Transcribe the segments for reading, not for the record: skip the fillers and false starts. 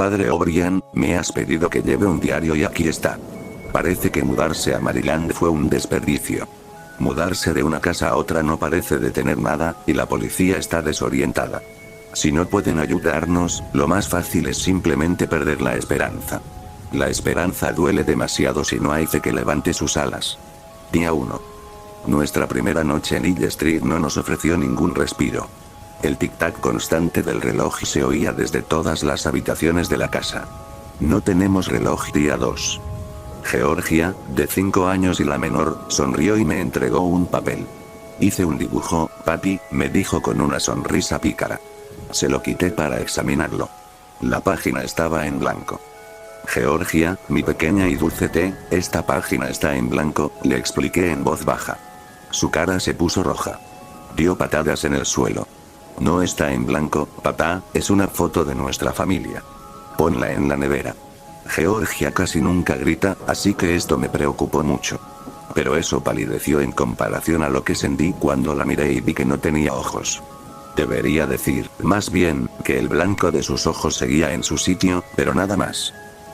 padre O'Brien, me has pedido que lleve un diario y aquí está. Parece que mudarse a Maryland fue un desperdicio. Mudarse de una casa a otra no parece detener nada, y la policía está desorientada. Si no pueden ayudarnos, lo más fácil es simplemente perder la esperanza. La esperanza duele demasiado si no hay fe que levante sus alas. Día 1. Nuestra primera noche en Hill Street no nos ofreció ningún respiro. El tic-tac constante del reloj se oía desde todas las habitaciones de la casa. No tenemos reloj. Día 2. Georgia, de 5 años y la menor, sonrió y me entregó un papel. Hice un dibujo, papi, me dijo con una sonrisa pícara. Se lo quité para examinarlo. La página estaba en blanco. Georgia, mi pequeña y dulce T, esta página está en blanco, le expliqué en voz baja. Su cara se puso roja. Dio patadas en el suelo. No está en blanco, papá, es una foto de nuestra familia. Ponla en la nevera. Georgia casi nunca grita, así que esto me preocupó mucho. Pero eso palideció en comparación a lo que sentí cuando la miré y vi que no tenía ojos. Debería decir, más bien, que el blanco de sus ojos seguía en su sitio, pero nada más.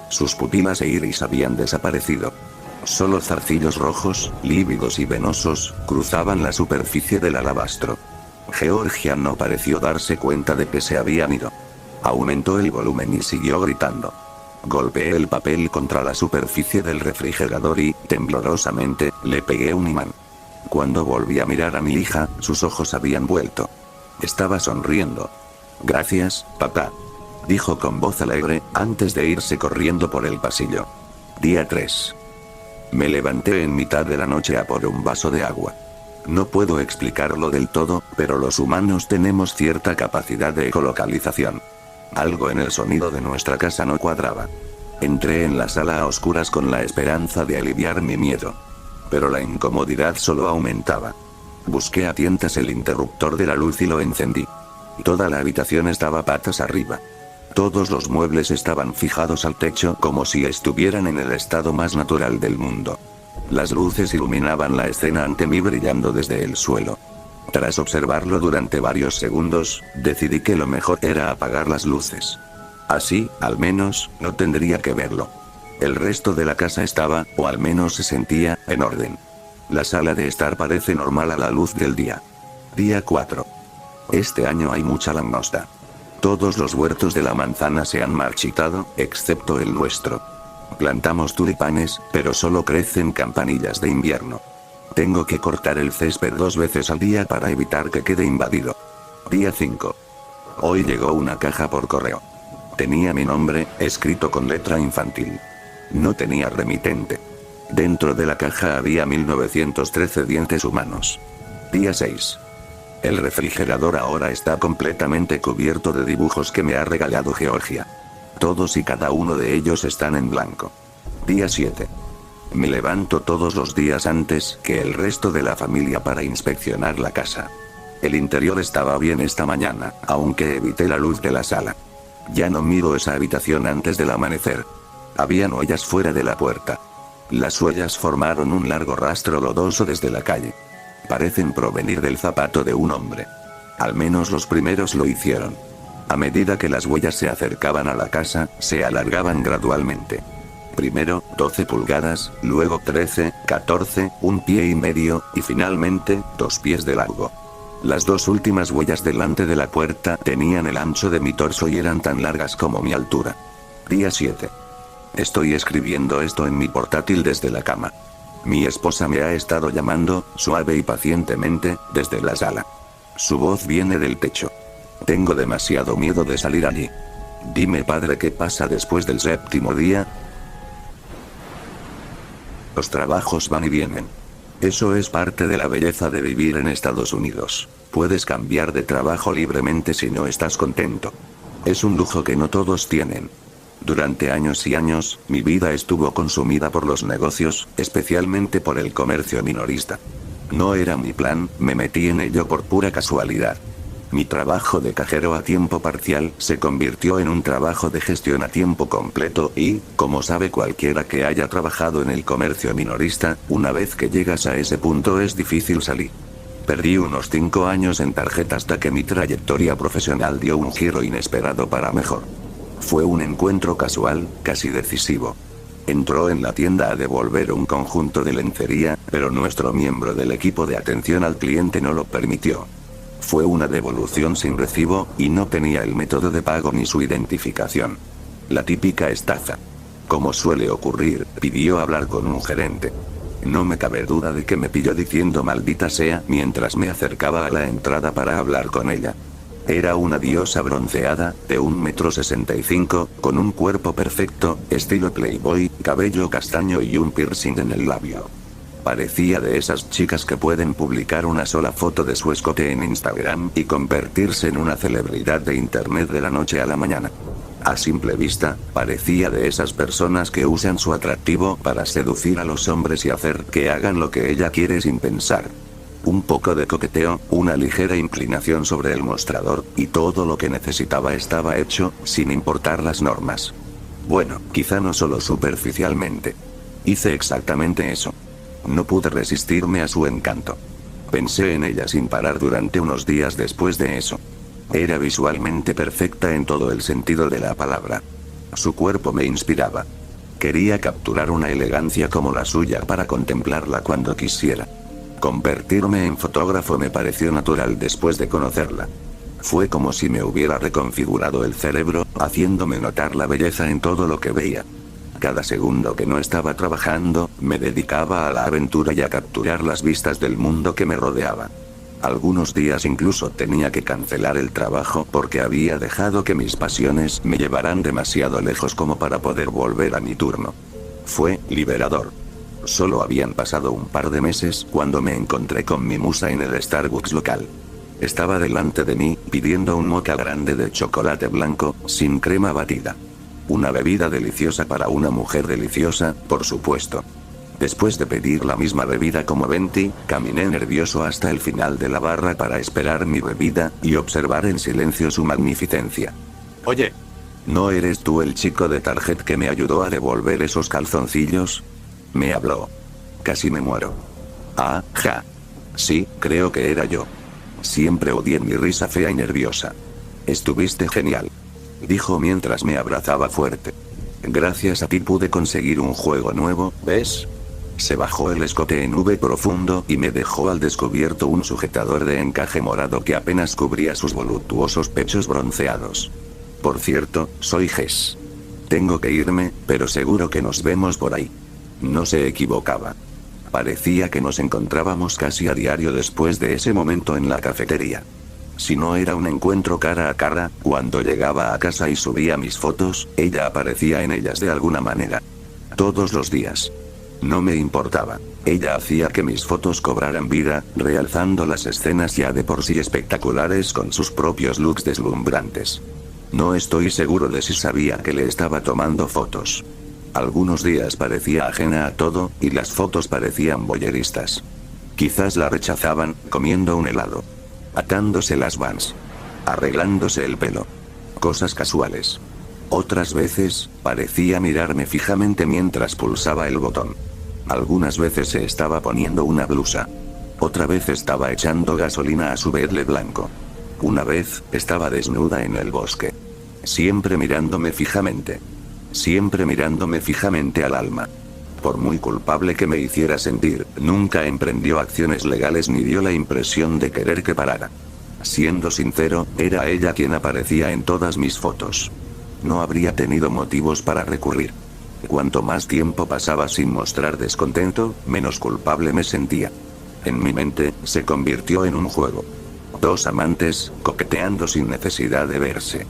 Sus pupilas e iris habían desaparecido. Solo zarcillos rojos, lívidos y venosos, cruzaban la superficie del alabastro. Georgia no pareció darse cuenta de que se habían ido. Aumentó el volumen y siguió gritando. Golpeé el papel contra la superficie del refrigerador y, temblorosamente, le pegué un imán. Cuando volví a mirar a mi hija, sus ojos habían vuelto. Estaba sonriendo. Gracias, papá. Dijo con voz alegre, antes de irse corriendo por el pasillo. Día 3. Me levanté en mitad de la noche a por un vaso de agua. No puedo explicarlo del todo, pero los humanos tenemos cierta capacidad de ecolocalización. Algo en el sonido de nuestra casa no cuadraba. Entré en la sala a oscuras con la esperanza de aliviar mi miedo. Pero la incomodidad solo aumentaba. Busqué a tientas el interruptor de la luz y lo encendí. Toda la habitación estaba patas arriba. Todos los muebles estaban fijados al techo como si estuvieran en el estado más natural del mundo. Las luces iluminaban la escena ante mí brillando desde el suelo. Tras observarlo durante varios segundos, decidí que lo mejor era apagar las luces. Así, al menos, no tendría que verlo. El resto de la casa estaba, o al menos se sentía, en orden. La sala de estar parece normal a la luz del día. Día 4. Este año hay mucha langosta. Todos los huertos de la manzana se han marchitado, excepto el nuestro. Plantamos tulipanes, pero solo crecen campanillas de invierno. Tengo que cortar el césped 2 veces al día para evitar que quede invadido. Día 5. Hoy llegó una caja por correo. Tenía mi nombre, escrito con letra infantil. No tenía remitente. Dentro de la caja había 1913 dientes humanos. Día 6. El refrigerador ahora está completamente cubierto de dibujos que me ha regalado Georgia. Todos y cada uno de ellos están en blanco. Día 7. Me levanto todos los días antes que el resto de la familia para inspeccionar la casa. El interior estaba bien esta mañana, aunque evité la luz de la sala. Ya no miro esa habitación antes del amanecer. Habían huellas fuera de la puerta. Las huellas formaron un largo rastro lodoso desde la calle. Parecen provenir del zapato de un hombre. Al menos los primeros lo hicieron. A medida que las huellas se acercaban a la casa, se alargaban gradualmente. Primero, 12 pulgadas, luego 13, 14, 1,5 pies, y finalmente, 2 pies de largo. Las 2 últimas huellas delante de la puerta tenían el ancho de mi torso y eran tan largas como mi altura. Día 7. Estoy escribiendo esto en mi portátil desde la cama. Mi esposa me ha estado llamando, suave y pacientemente, desde la sala. Su voz viene del techo. Tengo demasiado miedo de salir allí. Dime, padre, ¿qué pasa después del 7º día? Los trabajos van y vienen. Eso es parte de la belleza de vivir en Estados Unidos. Puedes cambiar de trabajo libremente si no estás contento. Es un lujo que no todos tienen. Durante años y años, mi vida estuvo consumida por los negocios, especialmente por el comercio minorista. No era mi plan, me metí en ello por pura casualidad. Mi trabajo de cajero a tiempo parcial se convirtió en un trabajo de gestión a tiempo completo y, como sabe cualquiera que haya trabajado en el comercio minorista, una vez que llegas a ese punto es difícil salir. Perdí unos 5 años en tarjeta hasta que mi trayectoria profesional dio un giro inesperado para mejor. Fue un encuentro casual, casi decisivo. Entró en la tienda a devolver un conjunto de lencería, pero nuestro miembro del equipo de atención al cliente no lo permitió. Fue una devolución sin recibo, y no tenía el método de pago ni su identificación. La típica estafa. Como suele ocurrir, pidió hablar con un gerente. No me cabe duda de que me pilló diciendo maldita sea mientras me acercaba a la entrada para hablar con ella. Era una diosa bronceada, de 1,65 m, con un cuerpo perfecto, estilo Playboy, cabello castaño y un piercing en el labio. Parecía de esas chicas que pueden publicar una sola foto de su escote en Instagram y convertirse en una celebridad de internet de la noche a la mañana. A simple vista, parecía de esas personas que usan su atractivo para seducir a los hombres y hacer que hagan lo que ella quiere sin pensar. Un poco de coqueteo, una ligera inclinación sobre el mostrador, y todo lo que necesitaba estaba hecho, sin importar las normas. Bueno, quizá no solo superficialmente. Hice exactamente eso. No pude resistirme a su encanto. Pensé en ella sin parar durante unos días después de eso. Era visualmente perfecta en todo el sentido de la palabra. Su cuerpo me inspiraba. Quería capturar una elegancia como la suya para contemplarla cuando quisiera. Convertirme en fotógrafo me pareció natural después de conocerla. Fue como si me hubiera reconfigurado el cerebro, haciéndome notar la belleza en todo lo que veía. Cada segundo que no estaba trabajando, me dedicaba a la aventura y a capturar las vistas del mundo que me rodeaba. Algunos días incluso tenía que cancelar el trabajo porque había dejado que mis pasiones me llevaran demasiado lejos como para poder volver a mi turno. Fue liberador. Solo habían pasado un par de meses cuando me encontré con mi musa en el Starbucks local. Estaba delante de mí, pidiendo un mocha grande de chocolate blanco, sin crema batida. Una bebida deliciosa para una mujer deliciosa, por supuesto. Después de pedir la misma bebida como Venti, caminé nervioso hasta el final de la barra para esperar mi bebida, y observar en silencio su magnificencia. Oye, ¿no eres tú el chico de tarjeta que me ayudó a devolver esos calzoncillos? Me habló. Casi me muero. Ah, ja. Sí, creo que era yo. Siempre odié mi risa fea y nerviosa. Estuviste genial, dijo mientras me abrazaba fuerte. Gracias a ti pude conseguir un juego nuevo, ¿ves? Se bajó el escote en V profundo y me dejó al descubierto un sujetador de encaje morado que apenas cubría sus voluptuosos pechos bronceados. Por cierto, soy Jess. Tengo que irme, pero seguro que nos vemos por ahí. No se equivocaba. Parecía que nos encontrábamos casi a diario después de ese momento en la cafetería. Si no era un encuentro cara a cara, cuando llegaba a casa y subía mis fotos, ella aparecía en ellas de alguna manera. Todos los días. No me importaba. Ella hacía que mis fotos cobraran vida, realzando las escenas ya de por sí espectaculares con sus propios looks deslumbrantes. No estoy seguro de si sabía que le estaba tomando fotos. Algunos días parecía ajena a todo, y las fotos parecían voyeristas. Quizás la rechazaban, comiendo un helado, atándose las Vans, arreglándose el pelo. Cosas casuales. Otras veces, parecía mirarme fijamente mientras pulsaba el botón. Algunas veces se estaba poniendo una blusa. Otra vez estaba echando gasolina a su Bentley blanco. Una vez, estaba desnuda en el bosque. Siempre mirándome fijamente. Siempre mirándome fijamente al alma. Por muy culpable que me hiciera sentir, nunca emprendió acciones legales ni dio la impresión de querer que parara. Siendo sincero, era ella quien aparecía en todas mis fotos. No habría tenido motivos para recurrir. Cuanto más tiempo pasaba sin mostrar descontento, menos culpable me sentía. En mi mente, se convirtió en un juego. Dos amantes, coqueteando sin necesidad de verse.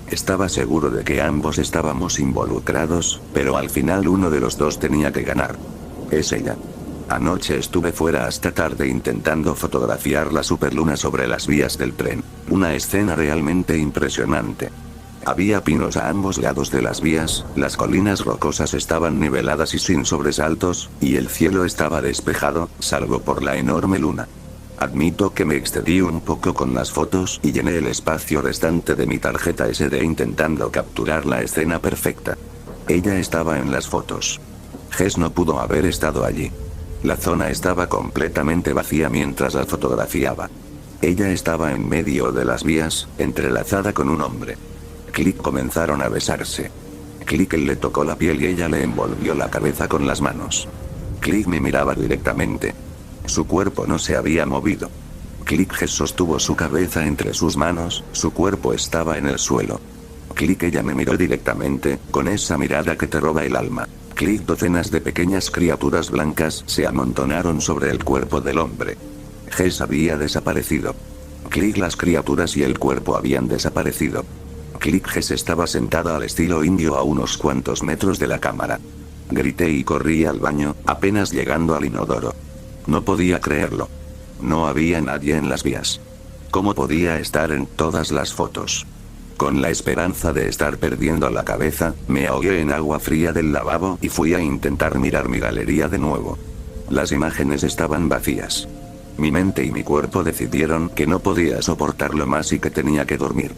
Estaba seguro de que ambos estábamos involucrados, pero al final uno de los dos tenía que ganar. Es ella. Anoche estuve fuera hasta tarde intentando fotografiar la superluna sobre las vías del tren. Una escena realmente impresionante. Había pinos a ambos lados de las vías, las colinas rocosas estaban niveladas y sin sobresaltos, y el cielo estaba despejado, salvo por la enorme luna. Admito que me excedí un poco con las fotos y llené el espacio restante de mi tarjeta SD intentando capturar la escena perfecta. Ella estaba en las fotos. Jess no pudo haber estado allí. La zona estaba completamente vacía mientras la fotografiaba. Ella estaba en medio de las vías, entrelazada con un hombre. Click comenzaron a besarse. Click él le tocó la piel y ella le envolvió la cabeza con las manos. Click me miraba directamente. Su cuerpo no se había movido. Click sostuvo su cabeza entre sus manos, su cuerpo estaba en el suelo. Click ella me miró directamente, con esa mirada que te roba el alma. Click docenas de pequeñas criaturas blancas se amontonaron sobre el cuerpo del hombre. Jess había desaparecido. Click las criaturas y el cuerpo habían desaparecido. Click Jess estaba sentada al estilo indio a unos cuantos metros de la cámara. Grité y corrí al baño, apenas llegando al inodoro. No podía creerlo. No había nadie en las vías. ¿Cómo podía estar en todas las fotos? Con la esperanza de estar perdiendo la cabeza, me ahogué en agua fría del lavabo y fui a intentar mirar mi galería de nuevo. Las imágenes estaban vacías. Mi mente y mi cuerpo decidieron que no podía soportarlo más y que tenía que dormir.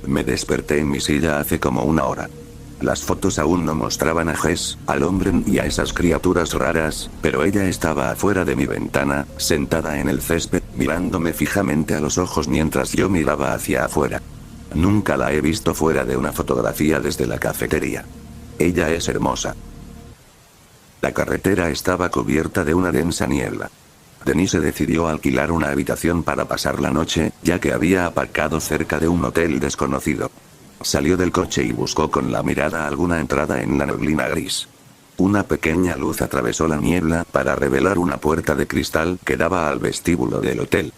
Me desperté en mi silla hace como una hora. Las fotos aún no mostraban a Jess, al hombre y a esas criaturas raras, pero ella estaba afuera de mi ventana, sentada en el césped, mirándome fijamente a los ojos mientras yo miraba hacia afuera. Nunca la he visto fuera de una fotografía desde la cafetería. Ella es hermosa. La carretera estaba cubierta de una densa niebla. Denise decidió alquilar una habitación para pasar la noche, ya que había aparcado cerca de un hotel desconocido. Salió del coche y buscó con la mirada alguna entrada en la neblina gris. Una pequeña luz atravesó la niebla para revelar una puerta de cristal que daba al vestíbulo del hotel.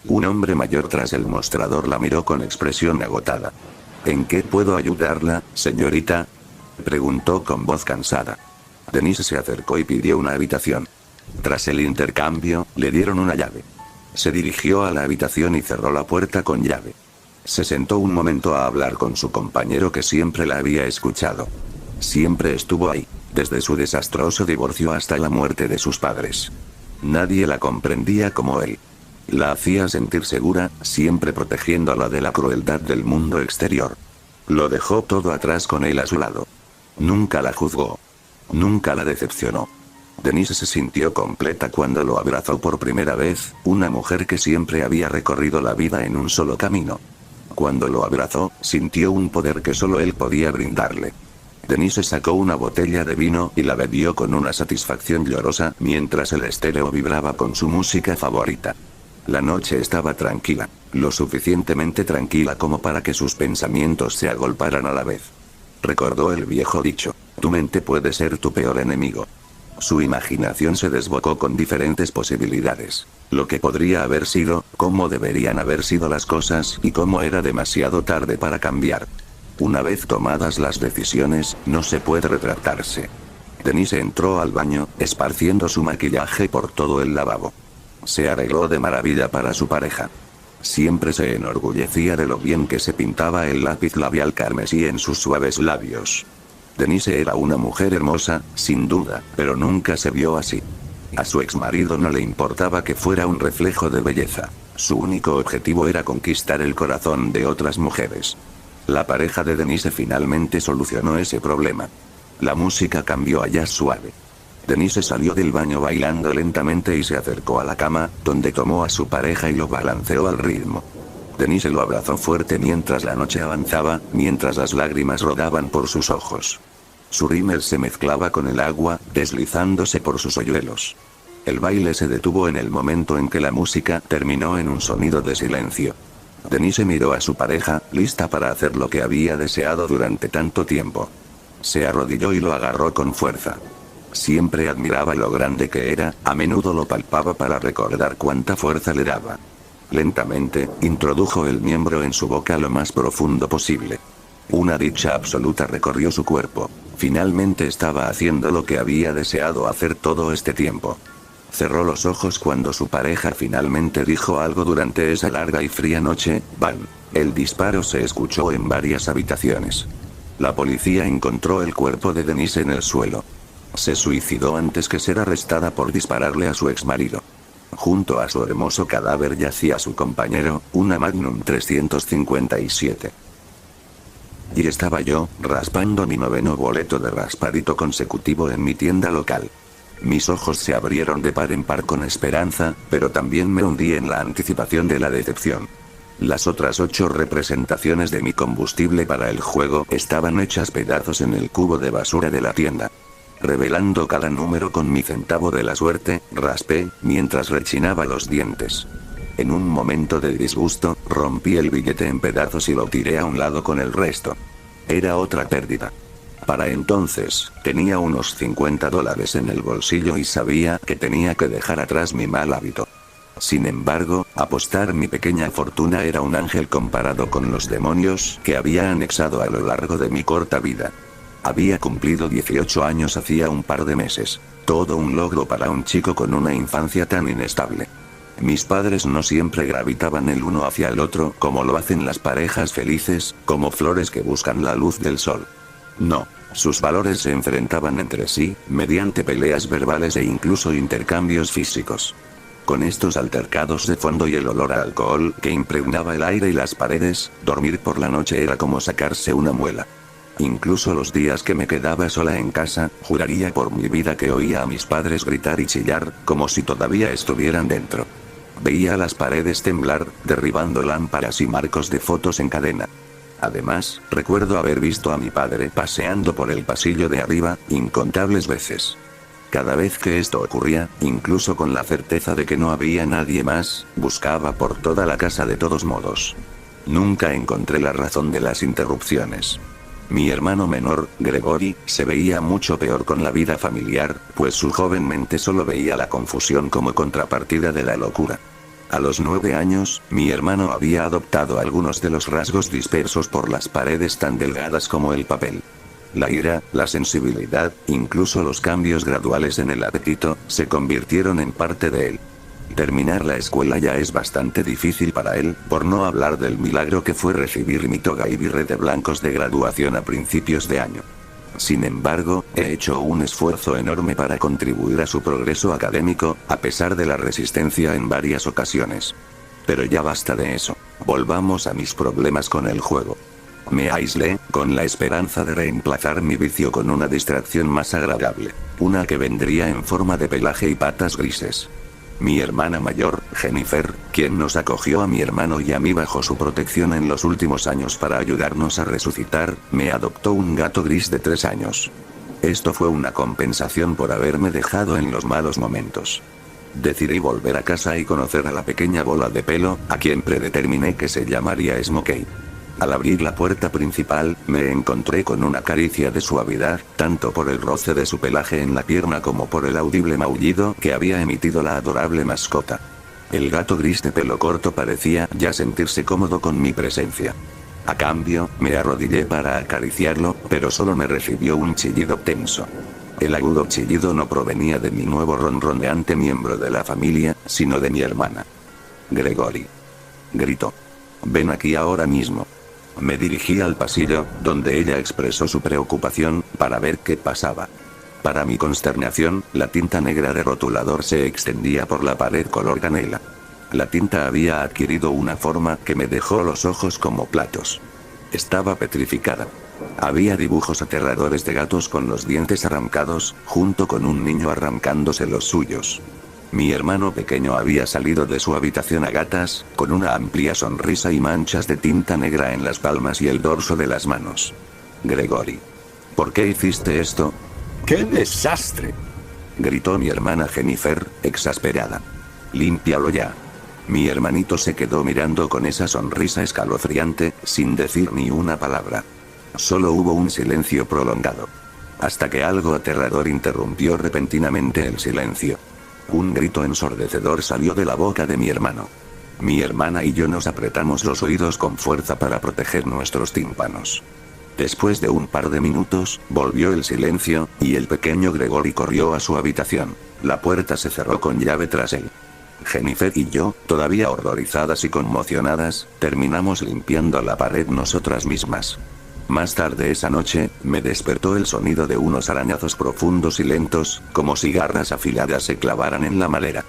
Un hombre mayor tras el mostrador la miró con expresión agotada. ¿En qué puedo ayudarla, señorita?, preguntó con voz cansada. Denise se acercó y pidió una habitación. Tras el intercambio, le dieron una llave. Se dirigió a la habitación y cerró la puerta con llave. Se sentó un momento a hablar con su compañero que siempre la había escuchado. Siempre estuvo ahí, desde su desastroso divorcio hasta la muerte de sus padres. Nadie la comprendía como él. La hacía sentir segura, siempre protegiéndola de la crueldad del mundo exterior. Lo dejó todo atrás con él a su lado. Nunca la juzgó. Nunca la decepcionó. Denise se sintió completa cuando lo abrazó por primera vez, una mujer que siempre había recorrido la vida en un solo camino. Cuando lo abrazó, sintió un poder que solo él podía brindarle. Denise sacó una botella de vino y la bebió con una satisfacción llorosa mientras el estéreo vibraba con su música favorita. La noche estaba tranquila, lo suficientemente tranquila como para que sus pensamientos se agolparan a la vez. Recordó el viejo dicho, tu mente puede ser tu peor enemigo. Su imaginación se desbocó con diferentes posibilidades. Lo que podría haber sido, cómo deberían haber sido las cosas y cómo era demasiado tarde para cambiar. Una vez tomadas las decisiones, no se puede retractarse. Denise entró al baño, esparciendo su maquillaje por todo el lavabo. Se arregló de maravilla para su pareja. Siempre se enorgullecía de lo bien que se pintaba el lápiz labial carmesí en sus suaves labios. Denise era una mujer hermosa, sin duda, pero nunca se vio así. A su exmarido no le importaba que fuera un reflejo de belleza. Su único objetivo era conquistar el corazón de otras mujeres. La pareja de Denise finalmente solucionó ese problema. La música cambió a jazz suave. Denise salió del baño bailando lentamente y se acercó a la cama, donde tomó a su pareja y lo balanceó al ritmo. Denise lo abrazó fuerte mientras la noche avanzaba, mientras las lágrimas rodaban por sus ojos. Su rímel se mezclaba con el agua, deslizándose por sus hoyuelos. El baile se detuvo en el momento en que la música terminó en un sonido de silencio. Denise miró a su pareja, lista para hacer lo que había deseado durante tanto tiempo. Se arrodilló y lo agarró con fuerza. Siempre admiraba lo grande que era, a menudo lo palpaba para recordar cuánta fuerza le daba. Lentamente, introdujo el miembro en su boca lo más profundo posible. Una dicha absoluta recorrió su cuerpo. Finalmente estaba haciendo lo que había deseado hacer todo este tiempo. Cerró los ojos cuando su pareja finalmente dijo algo durante esa larga y fría noche, ¡bam! El disparo se escuchó en varias habitaciones. La policía encontró el cuerpo de Denise en el suelo. Se suicidó antes que ser arrestada por dispararle a su exmarido. Junto a su hermoso cadáver yacía su compañero, una Magnum 357. Y estaba yo, raspando mi 9º boleto de raspadito consecutivo en mi tienda local. Mis ojos se abrieron de par en par con esperanza, pero también me hundí en la anticipación de la decepción. Las otras 8 representaciones de mi combustible para el juego estaban hechas pedazos en el cubo de basura de la tienda. Revelando cada número con mi centavo de la suerte, raspé, mientras rechinaba los dientes. En un momento de disgusto, rompí el billete en pedazos y lo tiré a un lado con el resto. Era otra pérdida. Para entonces, tenía unos $50 en el bolsillo y sabía que tenía que dejar atrás mi mal hábito. Sin embargo, apostar mi pequeña fortuna era un ángel comparado con los demonios que había anexado a lo largo de mi corta vida. Había cumplido 18 años hacía un par de meses. Todo un logro para un chico con una infancia tan inestable. Mis padres no siempre gravitaban el uno hacia el otro como lo hacen las parejas felices, como flores que buscan la luz del sol. No, sus valores se enfrentaban entre sí, mediante peleas verbales e incluso intercambios físicos. Con estos altercados de fondo y el olor a alcohol que impregnaba el aire y las paredes, dormir por la noche era como sacarse una muela. Incluso los días que me quedaba sola en casa, juraría por mi vida que oía a mis padres gritar y chillar, como si todavía estuvieran dentro. Veía las paredes temblar, derribando lámparas y marcos de fotos en cadena. Además, recuerdo haber visto a mi padre paseando por el pasillo de arriba, incontables veces. Cada vez que esto ocurría, incluso con la certeza de que no había nadie más, buscaba por toda la casa de todos modos. Nunca encontré la razón de las interrupciones. Mi hermano menor, Gregory, se veía mucho peor con la vida familiar, pues su joven mente solo veía la confusión como contrapartida de la locura. A los 9 años, mi hermano había adoptado algunos de los rasgos dispersos por las paredes tan delgadas como el papel. La ira, la sensibilidad, incluso los cambios graduales en el apetito, se convirtieron en parte de él. Terminar la escuela ya es bastante difícil para él, por no hablar del milagro que fue recibir mi toga y birrete blancos de graduación a principios de año. Sin embargo, he hecho un esfuerzo enorme para contribuir a su progreso académico, a pesar de la resistencia en varias ocasiones. Pero ya basta de eso. Volvamos a mis problemas con el juego. Me aislé, con la esperanza de reemplazar mi vicio con una distracción más agradable. Una que vendría en forma de pelaje y patas grises. Mi hermana mayor, Jennifer, quien nos acogió a mi hermano y a mí bajo su protección en los últimos años para ayudarnos a resucitar, me adoptó un gato gris de 3 años. Esto fue una compensación por haberme dejado en los malos momentos. Decidí volver a casa y conocer a la pequeña bola de pelo, a quien predeterminé que se llamaría Smokey. Al abrir la puerta principal, me encontré con una caricia de suavidad, tanto por el roce de su pelaje en la pierna como por el audible maullido que había emitido la adorable mascota. El gato gris de pelo corto parecía ya sentirse cómodo con mi presencia. A cambio, me arrodillé para acariciarlo, pero solo me recibió un chillido tenso. El agudo chillido no provenía de mi nuevo ronroneante miembro de la familia, sino de mi hermana. Gregory. Gritó. Ven aquí ahora mismo. Me dirigí al pasillo, donde ella expresó su preocupación, para ver qué pasaba. Para mi consternación, la tinta negra de rotulador se extendía por la pared color canela. La tinta había adquirido una forma que me dejó los ojos como platos. Estaba petrificada. Había dibujos aterradores de gatos con los dientes arrancados, junto con un niño arrancándose los suyos. Mi hermano pequeño había salido de su habitación a gatas, con una amplia sonrisa y manchas de tinta negra en las palmas y el dorso de las manos. Gregory. ¿Por qué hiciste esto? ¡Qué desastre!, gritó mi hermana Jennifer, exasperada. Límpialo ya. Mi hermanito se quedó mirando con esa sonrisa escalofriante, sin decir ni una palabra. Solo hubo un silencio prolongado. Hasta que algo aterrador interrumpió repentinamente el silencio. Un grito ensordecedor salió de la boca de mi hermano. Mi hermana y yo nos apretamos los oídos con fuerza para proteger nuestros tímpanos. Después de un par de minutos, volvió el silencio, y el pequeño Gregory corrió a su habitación. La puerta se cerró con llave tras él. Jennifer y yo, todavía horrorizadas y conmocionadas, terminamos limpiando la pared nosotras mismas. Más tarde esa noche, me despertó el sonido de unos arañazos profundos y lentos, como si garras afiladas se clavaran en la madera.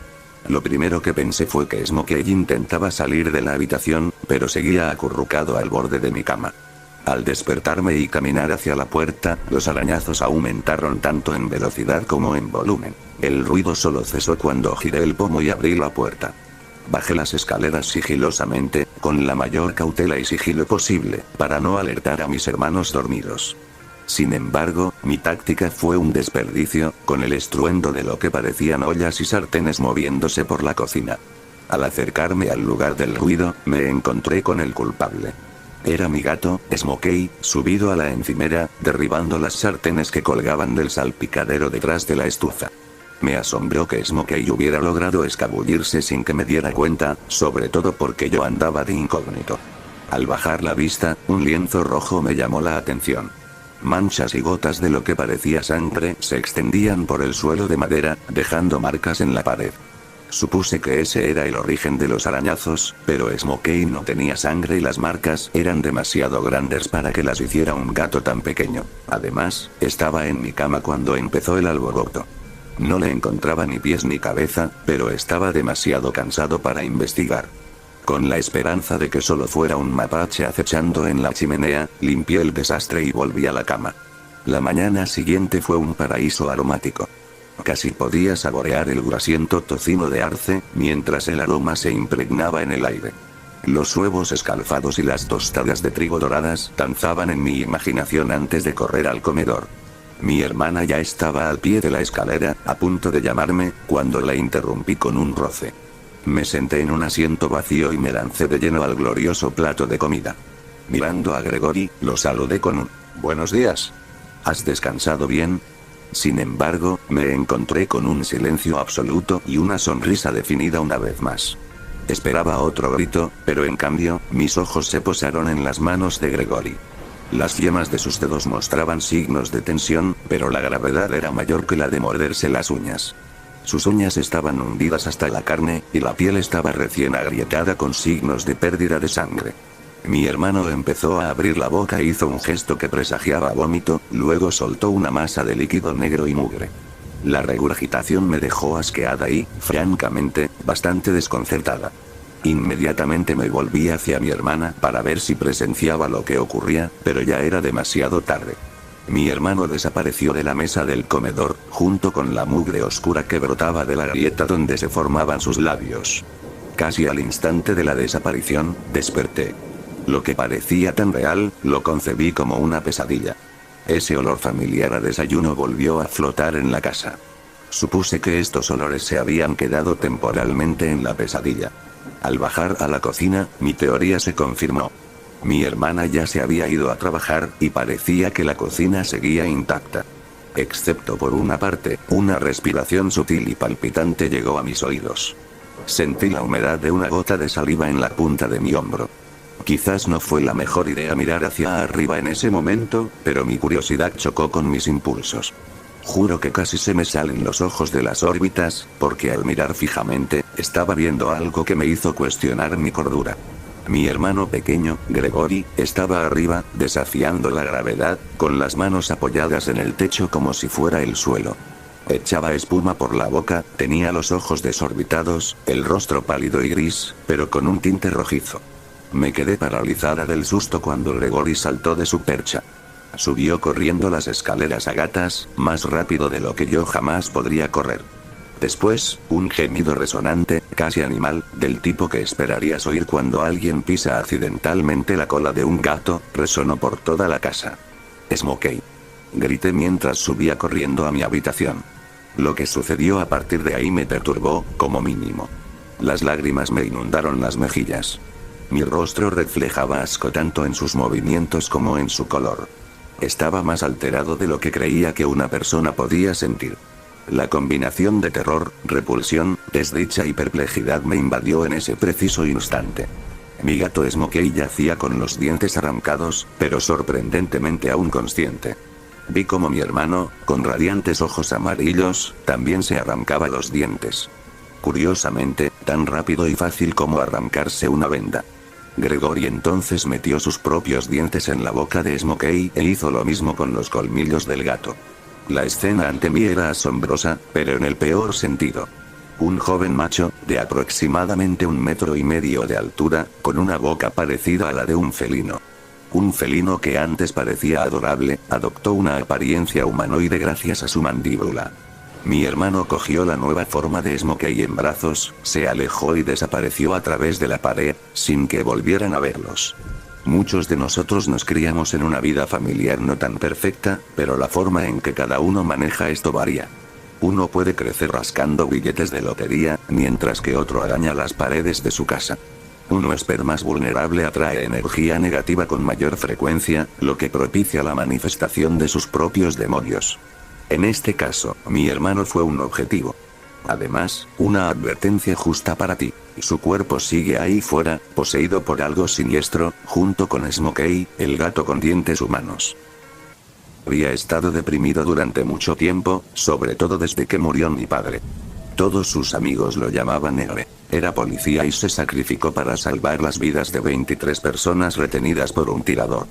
Lo primero que pensé fue que Smokey intentaba salir de la habitación, pero seguía acurrucado al borde de mi cama. Al despertarme y caminar hacia la puerta, los arañazos aumentaron tanto en velocidad como en volumen. El ruido solo cesó cuando giré el pomo y abrí la puerta. Bajé las escaleras sigilosamente, con la mayor cautela y sigilo posible, para no alertar a mis hermanos dormidos. Sin embargo, mi táctica fue un desperdicio, con el estruendo de lo que parecían ollas y sartenes moviéndose por la cocina. Al acercarme al lugar del ruido, me encontré con el culpable. Era mi gato, Smokey, subido a la encimera, derribando las sartenes que colgaban del salpicadero detrás de la estufa. Me asombró que Smokey hubiera logrado escabullirse sin que me diera cuenta, sobre todo porque yo andaba de incógnito. Al bajar la vista, un lienzo rojo me llamó la atención. Manchas y gotas de lo que parecía sangre se extendían por el suelo de madera, dejando marcas en la pared. Supuse que ese era el origen de los arañazos, pero Smokey no tenía sangre y las marcas eran demasiado grandes para que las hiciera un gato tan pequeño. Además, estaba en mi cama cuando empezó el alboroto. No le encontraba ni pies ni cabeza, pero estaba demasiado cansado para investigar. Con la esperanza de que solo fuera un mapache acechando en la chimenea, limpié el desastre y volví a la cama. La mañana siguiente fue un paraíso aromático. Casi podía saborear el grasiento tocino de arce, mientras el aroma se impregnaba en el aire. Los huevos escalfados y las tostadas de trigo doradas danzaban en mi imaginación antes de correr al comedor. Mi hermana ya estaba al pie de la escalera, a punto de llamarme, cuando la interrumpí con un roce. Me senté en un asiento vacío y me lancé de lleno al glorioso plato de comida. Mirando a Gregory, lo saludé con un «Buenos días. ¿Has descansado bien?». Sin embargo, me encontré con un silencio absoluto y una sonrisa definida una vez más. Esperaba otro grito, pero en cambio, mis ojos se posaron en las manos de Gregory. Las yemas de sus dedos mostraban signos de tensión, pero la gravedad era mayor que la de morderse las uñas. Sus uñas estaban hundidas hasta la carne, y la piel estaba recién agrietada con signos de pérdida de sangre. Mi hermano empezó a abrir la boca e hizo un gesto que presagiaba vómito, luego soltó una masa de líquido negro y mugre. La regurgitación me dejó asqueada y, francamente, bastante desconcertada. Inmediatamente me volví hacia mi hermana para ver si presenciaba lo que ocurría, pero ya era demasiado tarde. Mi hermano desapareció de la mesa del comedor, junto con la mugre oscura que brotaba de la grieta donde se formaban sus labios. Casi al instante de la desaparición, desperté. Lo que parecía tan real, lo concebí como una pesadilla. Ese olor familiar a desayuno volvió a flotar en la casa. Supuse que estos olores se habían quedado temporalmente en la pesadilla. Al bajar a la cocina, mi teoría se confirmó. Mi hermana ya se había ido a trabajar, y parecía que la cocina seguía intacta. Excepto por una parte, una respiración sutil y palpitante llegó a mis oídos. Sentí la humedad de una gota de saliva en la punta de mi hombro. Quizás no fue la mejor idea mirar hacia arriba en ese momento, pero mi curiosidad chocó con mis impulsos. Juro que casi se me salen los ojos de las órbitas, porque al mirar fijamente, estaba viendo algo que me hizo cuestionar mi cordura. Mi hermano pequeño, Gregory, estaba arriba, desafiando la gravedad, con las manos apoyadas en el techo como si fuera el suelo. Echaba espuma por la boca, tenía los ojos desorbitados, el rostro pálido y gris, pero con un tinte rojizo. Me quedé paralizada del susto cuando Gregory saltó de su percha. Subió corriendo las escaleras a gatas, más rápido de lo que yo jamás podría correr. Después, un gemido resonante, casi animal, del tipo que esperarías oír cuando alguien pisa accidentalmente la cola de un gato, resonó por toda la casa. «Smokey», grité mientras subía corriendo a mi habitación. Lo que sucedió a partir de ahí me perturbó, como mínimo. Las lágrimas me inundaron las mejillas. Mi rostro reflejaba asco tanto en sus movimientos como en su color. Estaba más alterado de lo que creía que una persona podía sentir. La combinación de terror, repulsión, desdicha y perplejidad me invadió en ese preciso instante. Mi gato Smokey yacía con los dientes arrancados, pero sorprendentemente aún consciente. Vi como mi hermano, con radiantes ojos amarillos, también se arrancaba los dientes. Curiosamente, tan rápido y fácil como arrancarse una venda. Gregory entonces metió sus propios dientes en la boca de Smokey e hizo lo mismo con los colmillos del gato. La escena ante mí era asombrosa, pero en el peor sentido. Un joven macho, de aproximadamente 1,5 metros de altura, con una boca parecida a la de un felino. Un felino que antes parecía adorable, adoptó una apariencia humanoide gracias a su mandíbula. Mi hermano cogió la nueva forma de Smokey en brazos, se alejó y desapareció a través de la pared, sin que volvieran a verlos. Muchos de nosotros nos criamos en una vida familiar no tan perfecta, pero la forma en que cada uno maneja esto varía. Uno puede crecer rascando billetes de lotería, mientras que otro araña las paredes de su casa. Un huésped más vulnerable atrae energía negativa con mayor frecuencia, lo que propicia la manifestación de sus propios demonios. En este caso, mi hermano fue un objetivo. Además, una advertencia justa para ti. Su cuerpo sigue ahí fuera, poseído por algo siniestro, junto con Smokey, el gato con dientes humanos. Había estado deprimido durante mucho tiempo, sobre todo desde que murió mi padre. Todos sus amigos lo llamaban héroe. Era policía y se sacrificó para salvar las vidas de 23 personas retenidas por un tirador.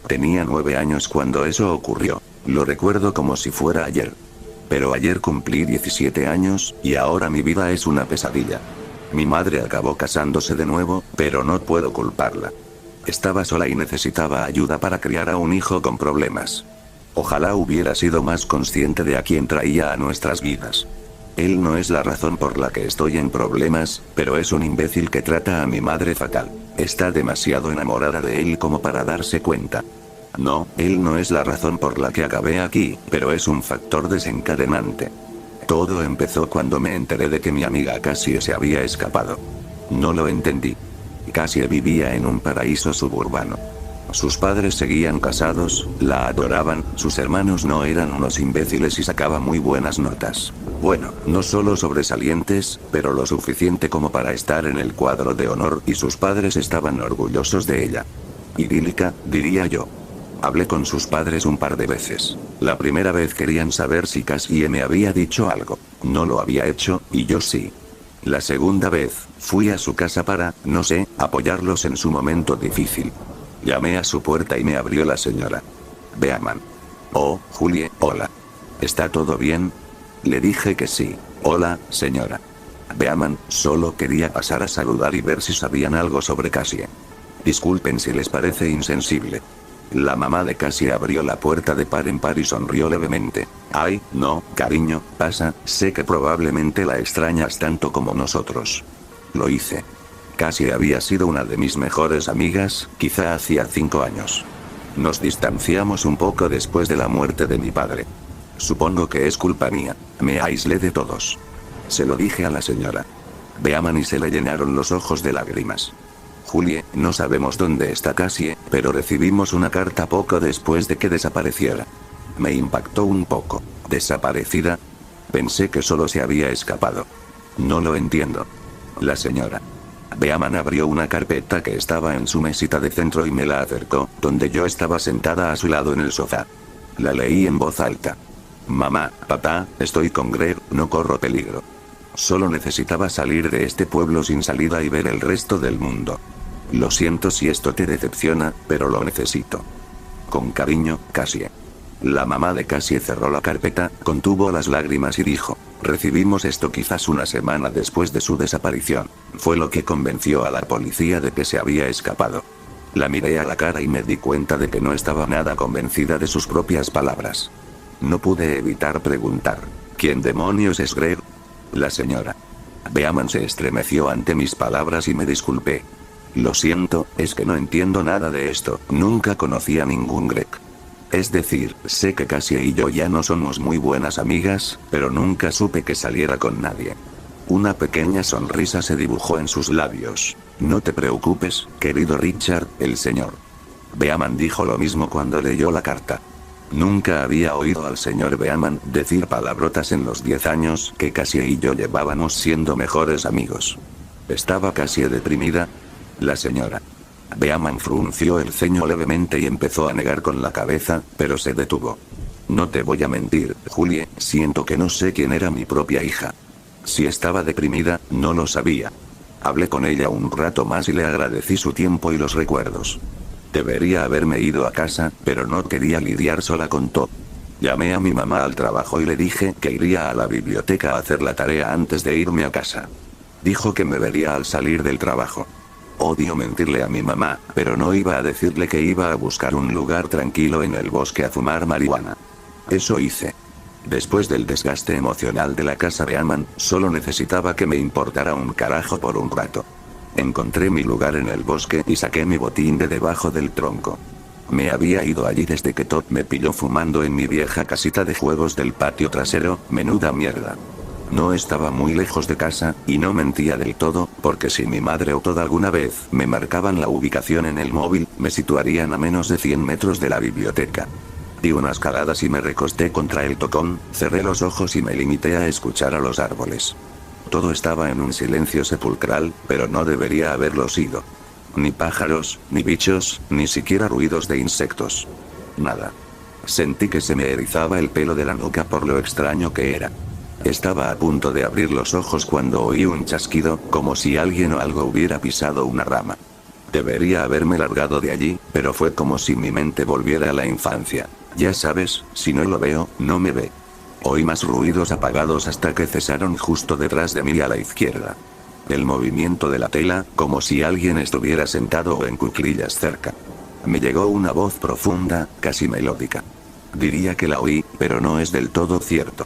Tenía 9 años cuando eso ocurrió. Lo recuerdo como si fuera ayer. Pero ayer cumplí 17 años, y ahora mi vida es una pesadilla. Mi madre acabó casándose de nuevo, pero no puedo culparla. Estaba sola y necesitaba ayuda para criar a un hijo con problemas. Ojalá hubiera sido más consciente de a quién traía a nuestras vidas. Él no es la razón por la que estoy en problemas, pero es un imbécil que trata a mi madre fatal. Está demasiado enamorada de él como para darse cuenta. No, él no es la razón por la que acabé aquí, pero es un factor desencadenante. Todo empezó cuando me enteré de que mi amiga Cassie se había escapado. No lo entendí. Cassie vivía en un paraíso suburbano. Sus padres seguían casados, la adoraban, sus hermanos no eran unos imbéciles y sacaba muy buenas notas. Bueno, no solo sobresalientes, pero lo suficiente como para estar en el cuadro de honor y sus padres estaban orgullosos de ella. Idílica, diría yo. Hablé con sus padres un par de veces. La primera vez querían saber si Cassie me había dicho algo. No lo había hecho, y yo sí. La segunda vez, fui a su casa para, no sé, apoyarlos en su momento difícil. Llamé a su puerta y me abrió la señora Beaman. Oh, Julie, hola. ¿Está todo bien? Le dije que sí. Hola, señora Beaman, solo quería pasar a saludar y ver si sabían algo sobre Cassie. Disculpen si les parece insensible. La mamá de Cassie abrió la puerta de par en par y sonrió levemente. Ay, no, cariño, pasa, sé que probablemente la extrañas tanto como nosotros. Lo hice. Cassie había sido una de mis mejores amigas, quizá hacía 5 años. Nos distanciamos un poco después de la muerte de mi padre. Supongo que es culpa mía, me aislé de todos. Se lo dije a la señora Beaman y se le llenaron los ojos de lágrimas. Julie, no sabemos dónde está Cassie, pero recibimos una carta poco después de que desapareciera. Me impactó un poco. ¿Desaparecida? Pensé que solo se había escapado. No lo entiendo. La señora Beaman abrió una carpeta que estaba en su mesita de centro y me la acercó, donde yo estaba sentada a su lado en el sofá. La leí en voz alta. Mamá, papá, estoy con Greg, no corro peligro. Solo necesitaba salir de este pueblo sin salida y ver el resto del mundo. Lo siento si esto te decepciona, pero lo necesito. Con cariño, Cassie. La mamá de Cassie cerró la carpeta, contuvo las lágrimas y dijo, recibimos esto quizás una semana después de su desaparición. Fue lo que convenció a la policía de que se había escapado. La miré a la cara y me di cuenta de que no estaba nada convencida de sus propias palabras. No pude evitar preguntar, ¿quién demonios es Greg? La señora Beaman se estremeció ante mis palabras y me disculpé. Lo siento, es que no entiendo nada de esto, nunca conocí a ningún Greg. Es decir, sé que Cassie y yo ya no somos muy buenas amigas, pero nunca supe que saliera con nadie. Una pequeña sonrisa se dibujó en sus labios. No te preocupes, querido Richard, el señor Beaman dijo lo mismo cuando leyó la carta. Nunca había oído al señor Beaman decir palabrotas en los 10 años que Cassie y yo llevábamos siendo mejores amigos. ¿Estaba Cassie deprimida? La señora Beaman frunció el ceño levemente y empezó a negar con la cabeza, pero se detuvo. No te voy a mentir, Julie, siento que no sé quién era mi propia hija. Si estaba deprimida, no lo sabía. Hablé con ella un rato más y le agradecí su tiempo y los recuerdos. Debería haberme ido a casa, pero no quería lidiar sola con todo. Llamé a mi mamá al trabajo y le dije que iría a la biblioteca a hacer la tarea antes de irme a casa. Dijo que me vería al salir del trabajo. Odio mentirle a mi mamá, pero no iba a decirle que iba a buscar un lugar tranquilo en el bosque a fumar marihuana. Eso hice. Después del desgaste emocional de la casa Beaman, solo necesitaba que me importara un carajo por un rato. Encontré mi lugar en el bosque y saqué mi botín de debajo del tronco. Me había ido allí desde que Todd me pilló fumando en mi vieja casita de juegos del patio trasero, menuda mierda. No estaba muy lejos de casa, y no mentía del todo, porque si mi madre o Todd alguna vez me marcaban la ubicación en el móvil, me situarían a menos de 100 metros de la biblioteca. Di unas cagadas y me recosté contra el tocón, cerré los ojos y me limité a escuchar a los árboles. Todo estaba en un silencio sepulcral, pero no debería haberlo sido. Ni pájaros, ni bichos, ni siquiera ruidos de insectos. Nada. Sentí que se me erizaba el pelo de la nuca por lo extraño que era. Estaba a punto de abrir los ojos cuando oí un chasquido, como si alguien o algo hubiera pisado una rama. Debería haberme largado de allí, pero fue como si mi mente volviera a la infancia. Ya sabes, si no lo veo, no me ve. Oí más ruidos apagados hasta que cesaron justo detrás de mí a la izquierda. El movimiento de la tela, como si alguien estuviera sentado o en cuclillas cerca. Me llegó una voz profunda, casi melódica. Diría que la oí, pero no es del todo cierto.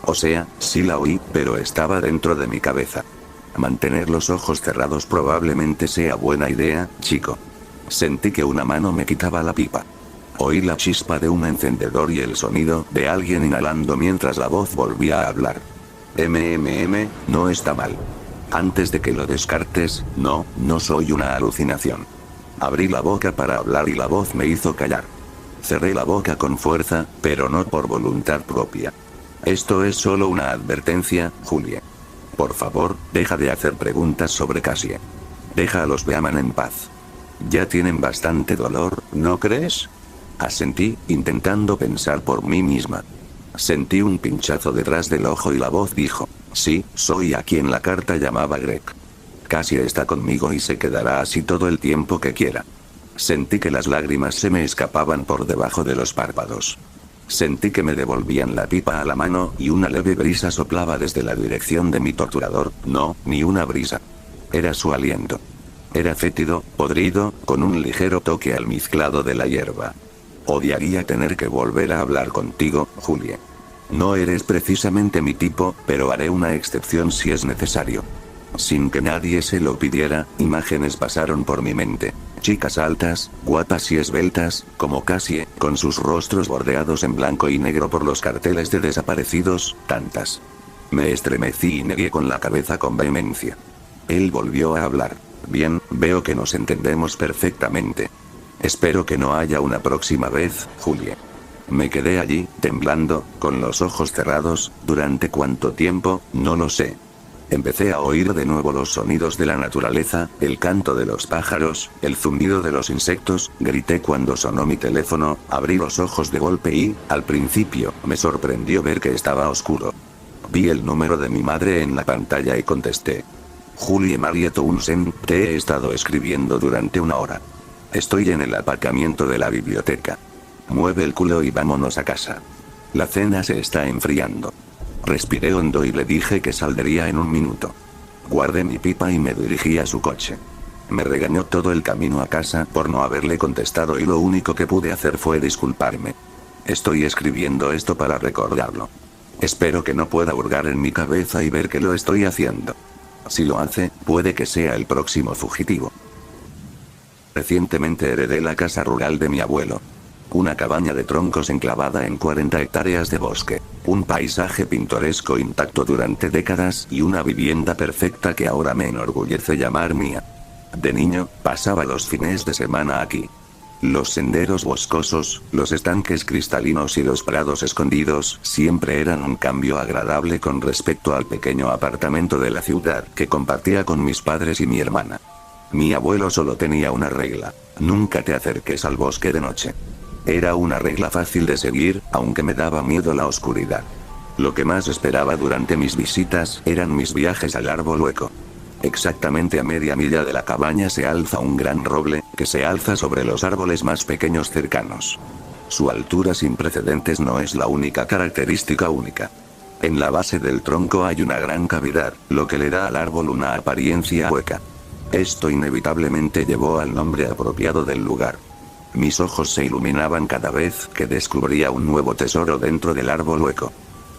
O sea, sí la oí, pero estaba dentro de mi cabeza. Mantener los ojos cerrados probablemente sea buena idea, chico. Sentí que una mano me quitaba la pipa. Oí la chispa de un encendedor y el sonido de alguien inhalando mientras la voz volvía a hablar. No está mal. Antes de que lo descartes, no soy una alucinación. Abrí la boca para hablar y la voz me hizo callar. Cerré la boca con fuerza, pero no por voluntad propia. Esto es solo una advertencia, Julie. Por favor, deja de hacer preguntas sobre Cassie. Deja a los Beaman en paz. Ya tienen bastante dolor, ¿no crees? Asentí, intentando pensar por mí misma. Sentí un pinchazo detrás del ojo y la voz dijo, sí, soy a quien la carta llamaba Greg. Cassie está conmigo y se quedará así todo el tiempo que quiera. Sentí que las lágrimas se me escapaban por debajo de los párpados. Sentí que me devolvían la pipa a la mano y una leve brisa soplaba desde la dirección de mi torturador, no, ni una brisa. Era su aliento. Era fétido, podrido, con un ligero toque almizclado de la hierba. Odiaría tener que volver a hablar contigo, Julie. No eres precisamente mi tipo, pero haré una excepción si es necesario. Sin que nadie se lo pidiera, imágenes pasaron por mi mente. Chicas altas, guapas y esbeltas, como Cassie, con sus rostros bordeados en blanco y negro por los carteles de desaparecidos, tantas. Me estremecí y negué con la cabeza con vehemencia. Él volvió a hablar. Bien, veo que nos entendemos perfectamente. Espero que no haya una próxima vez, Julie. Me quedé allí, temblando, con los ojos cerrados, durante cuánto tiempo, no lo sé. Empecé a oír de nuevo los sonidos de la naturaleza, el canto de los pájaros, el zumbido de los insectos, grité cuando sonó mi teléfono, abrí los ojos de golpe y, al principio, me sorprendió ver que estaba oscuro. Vi el número de mi madre en la pantalla y contesté. Julie Marie Townsend, te he estado escribiendo durante una hora. Estoy en el aparcamiento de la biblioteca. Mueve el culo y vámonos a casa. La cena se está enfriando. Respiré hondo y le dije que saldría en un minuto. Guardé mi pipa y me dirigí a su coche. Me regañó todo el camino a casa por no haberle contestado y lo único que pude hacer fue disculparme. Estoy escribiendo esto para recordarlo. Espero que no pueda hurgar en mi cabeza y ver que lo estoy haciendo. Si lo hace, puede que sea el próximo fugitivo. Recientemente heredé la casa rural de mi abuelo. Una cabaña de troncos enclavada en 40 hectáreas de bosque. Un paisaje pintoresco intacto durante décadas y una vivienda perfecta que ahora me enorgullece llamar mía. De niño, pasaba los fines de semana aquí. Los senderos boscosos, los estanques cristalinos y los prados escondidos siempre eran un cambio agradable con respecto al pequeño apartamento de la ciudad que compartía con mis padres y mi hermana. Mi abuelo solo tenía una regla: nunca te acerques al bosque de noche. Era una regla fácil de seguir, aunque me daba miedo la oscuridad. Lo que más esperaba durante mis visitas eran mis viajes al árbol hueco. Exactamente a media milla de la cabaña se alza un gran roble, que se alza sobre los árboles más pequeños cercanos. Su altura sin precedentes no es la única característica única. En la base del tronco hay una gran cavidad, lo que le da al árbol una apariencia hueca. Esto inevitablemente llevó al nombre apropiado del lugar. Mis ojos se iluminaban cada vez que descubría un nuevo tesoro dentro del árbol hueco.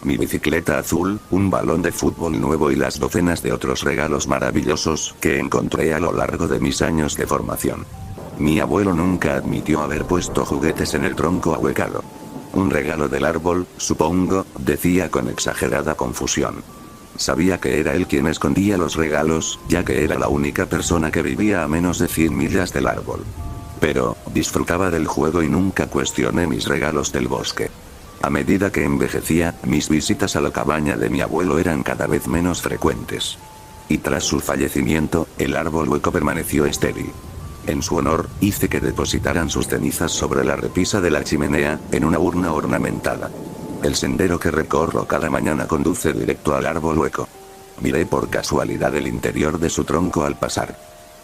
Mi bicicleta azul, un balón de fútbol nuevo y las docenas de otros regalos maravillosos que encontré a lo largo de mis años de formación. Mi abuelo nunca admitió haber puesto juguetes en el tronco ahuecado. Un regalo del árbol, supongo, decía con exagerada confusión. Sabía que era él quien escondía los regalos, ya que era la única persona que vivía a menos de 100 millas del árbol. Pero, disfrutaba del juego y nunca cuestioné mis regalos del bosque. A medida que envejecía, mis visitas a la cabaña de mi abuelo eran cada vez menos frecuentes. Y tras su fallecimiento, el árbol hueco permaneció estéril. En su honor, hice que depositaran sus cenizas sobre la repisa de la chimenea, en una urna ornamentada. El sendero que recorro cada mañana conduce directo al árbol hueco. Miré por casualidad el interior de su tronco al pasar.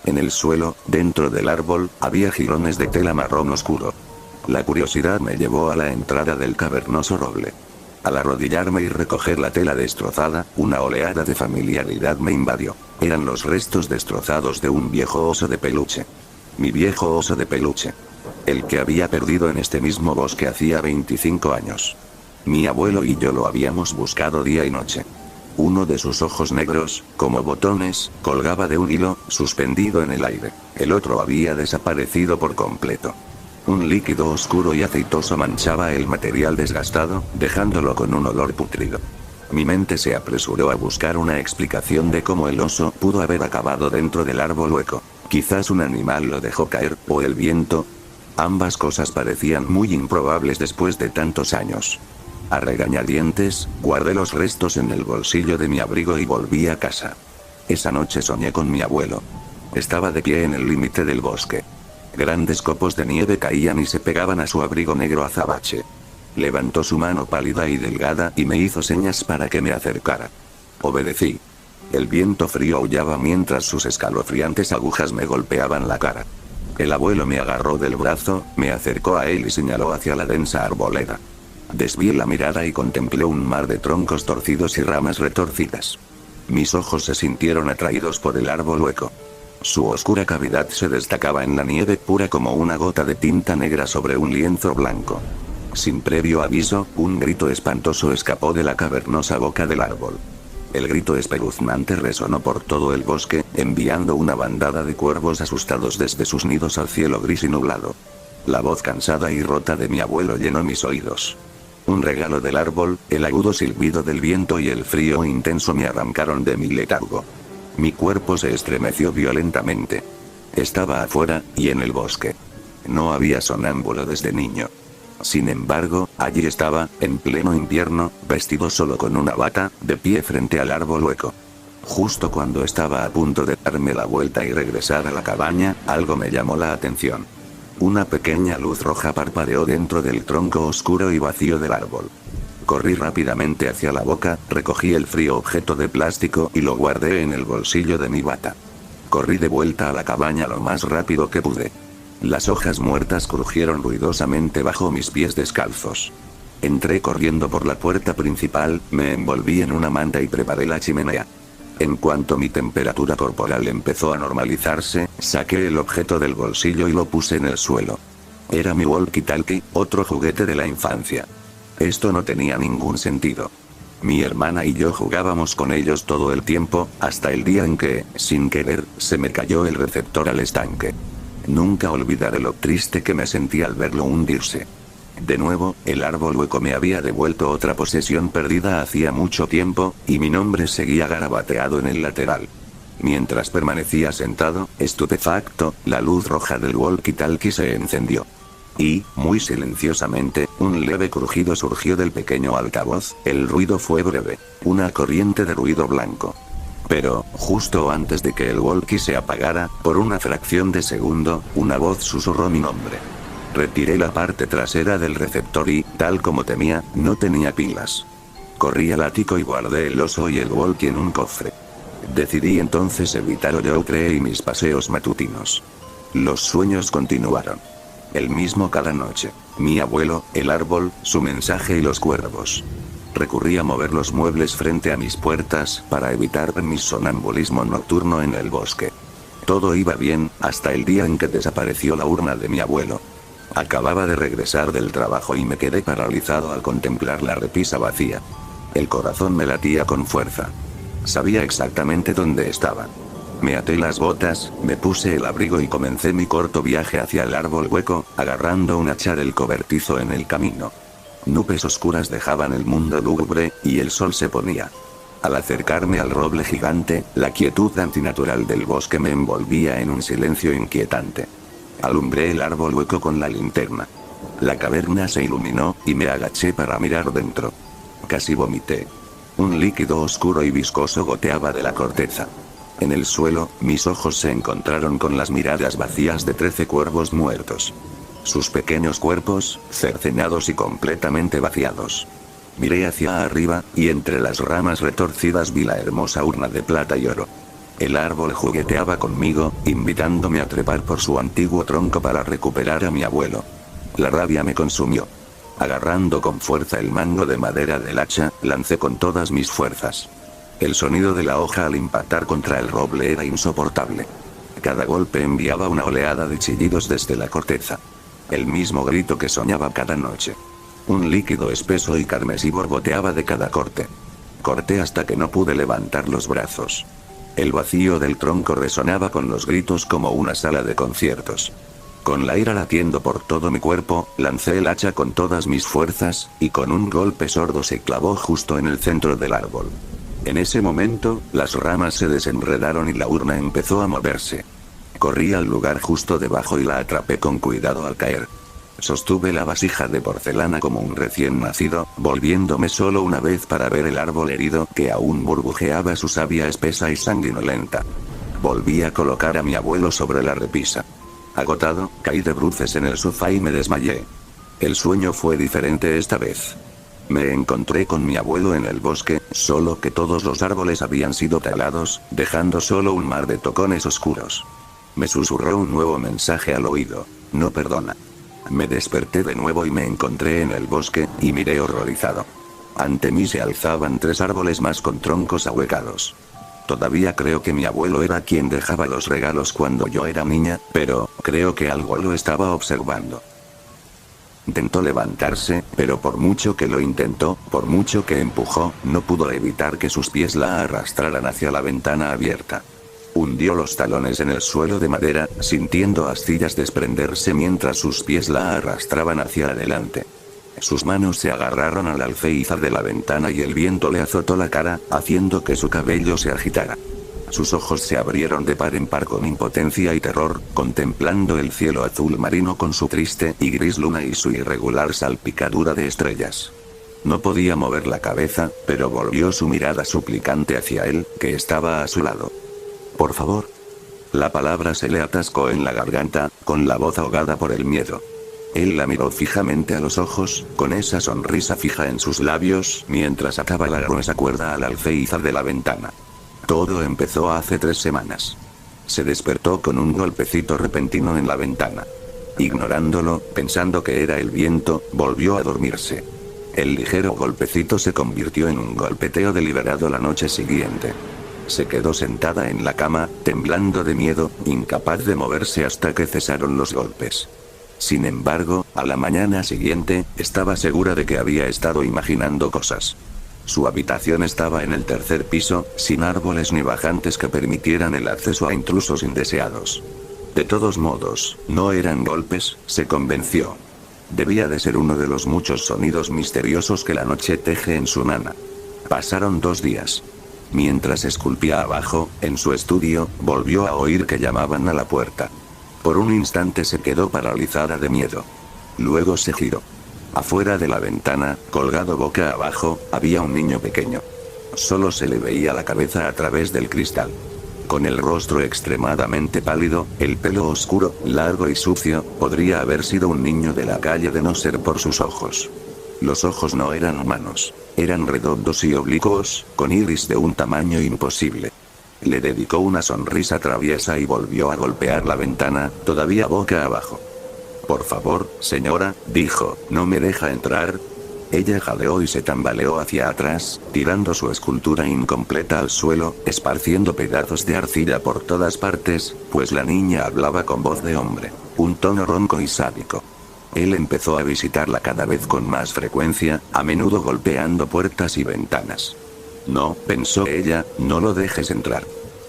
En el suelo, dentro del árbol, había jirones de tela marrón oscuro. La curiosidad me llevó a la entrada del cavernoso roble. Al arrodillarme y recoger la tela destrozada, una oleada de familiaridad me invadió. Eran los restos destrozados de un viejo oso de peluche. Mi viejo oso de peluche. El que había perdido en este mismo bosque hacía 25 años. Mi abuelo y yo lo habíamos buscado día y noche. Uno de sus ojos negros, como botones, colgaba de un hilo, suspendido en el aire. El otro había desaparecido por completo. Un líquido oscuro y aceitoso manchaba el material desgastado, dejándolo con un olor pútrido. Mi mente se apresuró a buscar una explicación de cómo el oso pudo haber acabado dentro del árbol hueco. Quizás un animal lo dejó caer, o el viento. Ambas cosas parecían muy improbables después de tantos años. A regañadientes, guardé los restos en el bolsillo de mi abrigo y volví a casa. Esa noche soñé con mi abuelo. Estaba de pie en el límite del bosque. Grandes copos de nieve caían y se pegaban a su abrigo negro azabache. Levantó su mano pálida y delgada y me hizo señas para que me acercara. Obedecí. El viento frío aullaba mientras sus escalofriantes agujas me golpeaban la cara. El abuelo me agarró del brazo, me acercó a él y señaló hacia la densa arboleda. Desvié la mirada y contemplé un mar de troncos torcidos y ramas retorcidas. Mis ojos se sintieron atraídos por el árbol hueco. Su oscura cavidad se destacaba en la nieve pura como una gota de tinta negra sobre un lienzo blanco. Sin previo aviso, un grito espantoso escapó de la cavernosa boca del árbol. El grito espeluznante resonó por todo el bosque, enviando una bandada de cuervos asustados desde sus nidos al cielo gris y nublado. La voz cansada y rota de mi abuelo llenó mis oídos. Un regalo del árbol, el agudo silbido del viento y el frío intenso me arrancaron de mi letargo. Mi cuerpo se estremeció violentamente. Estaba afuera, y en el bosque. No había sonámbulo desde niño. Sin embargo, allí estaba, en pleno invierno, vestido solo con una bata, de pie frente al árbol hueco. Justo cuando estaba a punto de darme la vuelta y regresar a la cabaña, algo me llamó la atención. Una pequeña luz roja parpadeó dentro del tronco oscuro y vacío del árbol. Corrí rápidamente hacia la boca, recogí el frío objeto de plástico y lo guardé en el bolsillo de mi bata. Corrí de vuelta a la cabaña lo más rápido que pude. Las hojas muertas crujieron ruidosamente bajo mis pies descalzos. Entré corriendo por la puerta principal, me envolví en una manta y preparé la chimenea. En cuanto mi temperatura corporal empezó a normalizarse, saqué el objeto del bolsillo y lo puse en el suelo. Era mi walkie-talkie, otro juguete de la infancia. Esto no tenía ningún sentido. Mi hermana y yo jugábamos con ellos todo el tiempo, hasta el día en que, sin querer, se me cayó el receptor al estanque. Nunca olvidaré lo triste que me sentí al verlo hundirse. De nuevo, el árbol hueco me había devuelto otra posesión perdida hacía mucho tiempo, y mi nombre seguía garabateado en el lateral. Mientras permanecía sentado, estupefacto, la luz roja del walkie-talkie se encendió. Y, muy silenciosamente, un leve crujido surgió del pequeño altavoz, el ruido fue breve, una corriente de ruido blanco. Pero, justo antes de que el walkie se apagara, por una fracción de segundo, una voz susurró mi nombre. Retiré la parte trasera del receptor y, tal como temía, no tenía pilas. Corrí al ático y guardé el oso y el walkie en un cofre. Decidí entonces evitar Oyoutree y mis paseos matutinos. Los sueños continuaron. El mismo cada noche. Mi abuelo, el árbol, su mensaje y los cuervos. Recurrí a mover los muebles frente a mis puertas para evitar mi sonambulismo nocturno en el bosque. Todo iba bien, hasta el día en que desapareció la urna de mi abuelo. Acababa de regresar del trabajo y me quedé paralizado al contemplar la repisa vacía. El corazón me latía con fuerza. Sabía exactamente dónde estaba. Me até las botas, me puse el abrigo y comencé mi corto viaje hacia el árbol hueco, agarrando un hacha del cobertizo en el camino. Nubes oscuras dejaban el mundo lúgubre, y el sol se ponía. Al acercarme al roble gigante, la quietud antinatural del bosque me envolvía en un silencio inquietante. Alumbré el árbol hueco con la linterna. La caverna se iluminó, y me agaché para mirar dentro. Casi vomité. Un líquido oscuro y viscoso goteaba de la corteza. En el suelo, mis ojos se encontraron con las miradas vacías de 13 cuervos muertos. Sus pequeños cuerpos, cercenados y completamente vaciados. Miré hacia arriba, y entre las ramas retorcidas vi la hermosa urna de plata y oro. El árbol jugueteaba conmigo, invitándome a trepar por su antiguo tronco para recuperar a mi abuelo. La rabia me consumió. Agarrando con fuerza el mango de madera del hacha, lancé con todas mis fuerzas. El sonido de la hoja al impactar contra el roble era insoportable. Cada golpe enviaba una oleada de chillidos desde la corteza. El mismo grito que soñaba cada noche. Un líquido espeso y carmesí borboteaba de cada corte. Corté hasta que no pude levantar los brazos. El vacío del tronco resonaba con los gritos como una sala de conciertos. Con la ira latiendo por todo mi cuerpo, lancé el hacha con todas mis fuerzas, y con un golpe sordo se clavó justo en el centro del árbol. En ese momento, las ramas se desenredaron y la urna empezó a moverse. Corrí al lugar justo debajo y la atrapé con cuidado al caer. Sostuve la vasija de porcelana como un recién nacido, volviéndome solo una vez para ver el árbol herido que aún burbujeaba su savia espesa y sanguinolenta. Volví a colocar a mi abuelo sobre la repisa. Agotado, caí de bruces en el sofá y me desmayé. El sueño fue diferente esta vez. Me encontré con mi abuelo en el bosque, solo que todos los árboles habían sido talados, dejando solo un mar de tocones oscuros. Me susurró un nuevo mensaje al oído: no perdona. Me desperté de nuevo y me encontré en el bosque, y miré horrorizado. Ante mí se alzaban 3 árboles más con troncos ahuecados. Todavía creo que mi abuelo era quien dejaba los regalos cuando yo era niña, pero creo que algo lo estaba observando. Intentó levantarse, pero por mucho que lo intentó, por mucho que empujó, no pudo evitar que sus pies la arrastraran hacia la ventana abierta. Hundió los talones en el suelo de madera, sintiendo astillas desprenderse mientras sus pies la arrastraban hacia adelante. Sus manos se agarraron a la alféizar de la ventana y el viento le azotó la cara, haciendo que su cabello se agitara. Sus ojos se abrieron de par en par con impotencia y terror, contemplando el cielo azul marino con su triste y gris luna y su irregular salpicadura de estrellas. No podía mover la cabeza, pero volvió su mirada suplicante hacia él, que estaba a su lado. Por favor. La palabra se le atascó en la garganta, con la voz ahogada por el miedo. Él la miró fijamente a los ojos, con esa sonrisa fija en sus labios, mientras ataba la gruesa cuerda al alféizar de la ventana. Todo empezó hace 3 semanas. Se despertó con un golpecito repentino en la ventana. Ignorándolo, pensando que era el viento, volvió a dormirse. El ligero golpecito se convirtió en un golpeteo deliberado la noche siguiente. Se quedó sentada en la cama, temblando de miedo, incapaz de moverse hasta que cesaron los golpes. Sin embargo, a la mañana siguiente, estaba segura de que había estado imaginando cosas. Su habitación estaba en el 3er piso, sin árboles ni bajantes que permitieran el acceso a intrusos indeseados. De todos modos, no eran golpes, se convenció. Debía de ser uno de los muchos sonidos misteriosos que la noche teje en su nana. Pasaron 2 días. Mientras esculpía abajo, en su estudio, volvió a oír que llamaban a la puerta. Por un instante se quedó paralizada de miedo. Luego se giró. Afuera de la ventana, colgado boca abajo, había un niño pequeño. Solo se le veía la cabeza a través del cristal. Con el rostro extremadamente pálido, el pelo oscuro, largo y sucio, podría haber sido un niño de la calle de no ser por sus ojos. Los ojos no eran humanos. Eran redondos y oblicuos, con iris de un tamaño imposible. Le dedicó una sonrisa traviesa y volvió a golpear la ventana, todavía boca abajo. Por favor, señora, dijo, ¿no me deja entrar? Ella jadeó y se tambaleó hacia atrás, tirando su escultura incompleta al suelo, esparciendo pedazos de arcilla por todas partes, pues la niña hablaba con voz de hombre, un tono ronco y sádico. Él empezó a visitarla cada vez con más frecuencia, a menudo golpeando puertas y ventanas. No, pensó ella, no lo dejes entrar.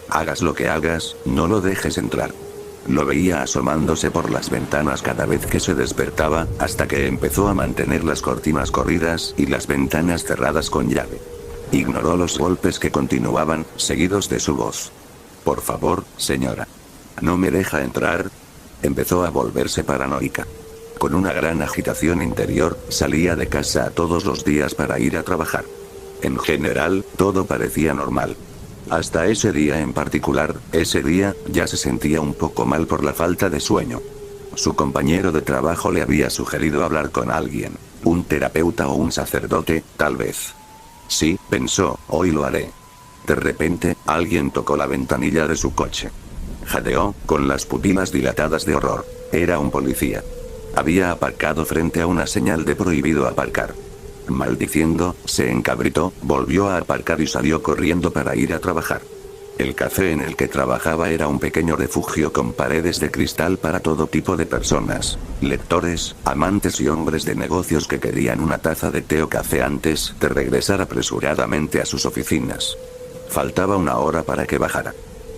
Hagas lo que hagas, no lo dejes entrar. Lo veía asomándose por las ventanas cada vez que se despertaba, hasta que empezó a mantener las cortinas corridas y las ventanas cerradas con llave. Ignoró los golpes que continuaban, seguidos de su voz. Por favor, señora. ¿No me deja entrar? Empezó a volverse paranoica. Con una gran agitación interior, salía de casa todos los días para ir a trabajar. En general, todo parecía normal. Hasta ese día en particular, ese día, ya se sentía un poco mal por la falta de sueño. Su compañero de trabajo le había sugerido hablar con alguien, un terapeuta o un sacerdote, tal vez. Sí, pensó, hoy lo haré. De repente, alguien tocó la ventanilla de su coche. Jadeó, con las pupilas dilatadas de horror. Era un policía. Había aparcado frente a una señal de prohibido aparcar. Maldiciendo, se encabritó, volvió a aparcar y salió corriendo para ir a trabajar. El café en el que trabajaba era un pequeño refugio con paredes de cristal para todo tipo de personas, lectores, amantes y hombres de negocios que querían una taza de té o café antes de regresar apresuradamente a sus oficinas. Faltaba una hora para que bajara.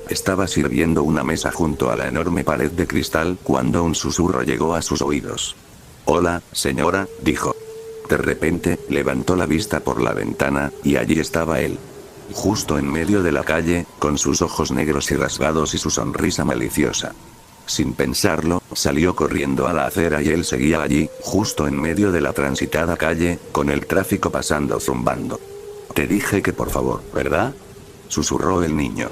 Estaba sirviendo una mesa junto a la enorme pared de cristal cuando un susurro llegó a sus oídos. «Hola, señora», dijo. De repente, levantó la vista por la ventana, y allí estaba él. Justo en medio de la calle, con sus ojos negros y rasgados y su sonrisa maliciosa. Sin pensarlo, salió corriendo a la acera y él seguía allí, justo en medio de la transitada calle, con el tráfico pasando zumbando. «Te dije que por favor, ¿verdad?», susurró el niño.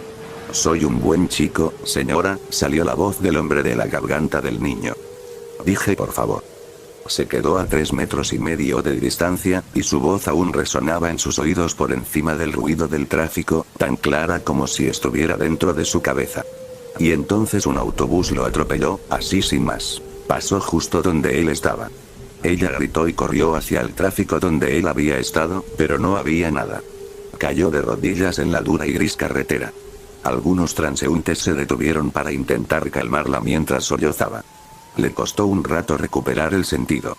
«Soy un buen chico, señora», salió la voz del hombre de la garganta del niño. «Dije por favor». Se quedó a 3,5 metros de distancia, y su voz aún resonaba en sus oídos por encima del ruido del tráfico, tan clara como si estuviera dentro de su cabeza. Y entonces un autobús lo atropelló, así sin más. Pasó justo donde él estaba. Ella gritó y corrió hacia el tráfico donde él había estado, pero no había nada. Cayó de rodillas en la dura y gris carretera. Algunos transeúntes se detuvieron para intentar calmarla mientras sollozaba. Le costó un rato recuperar el sentido.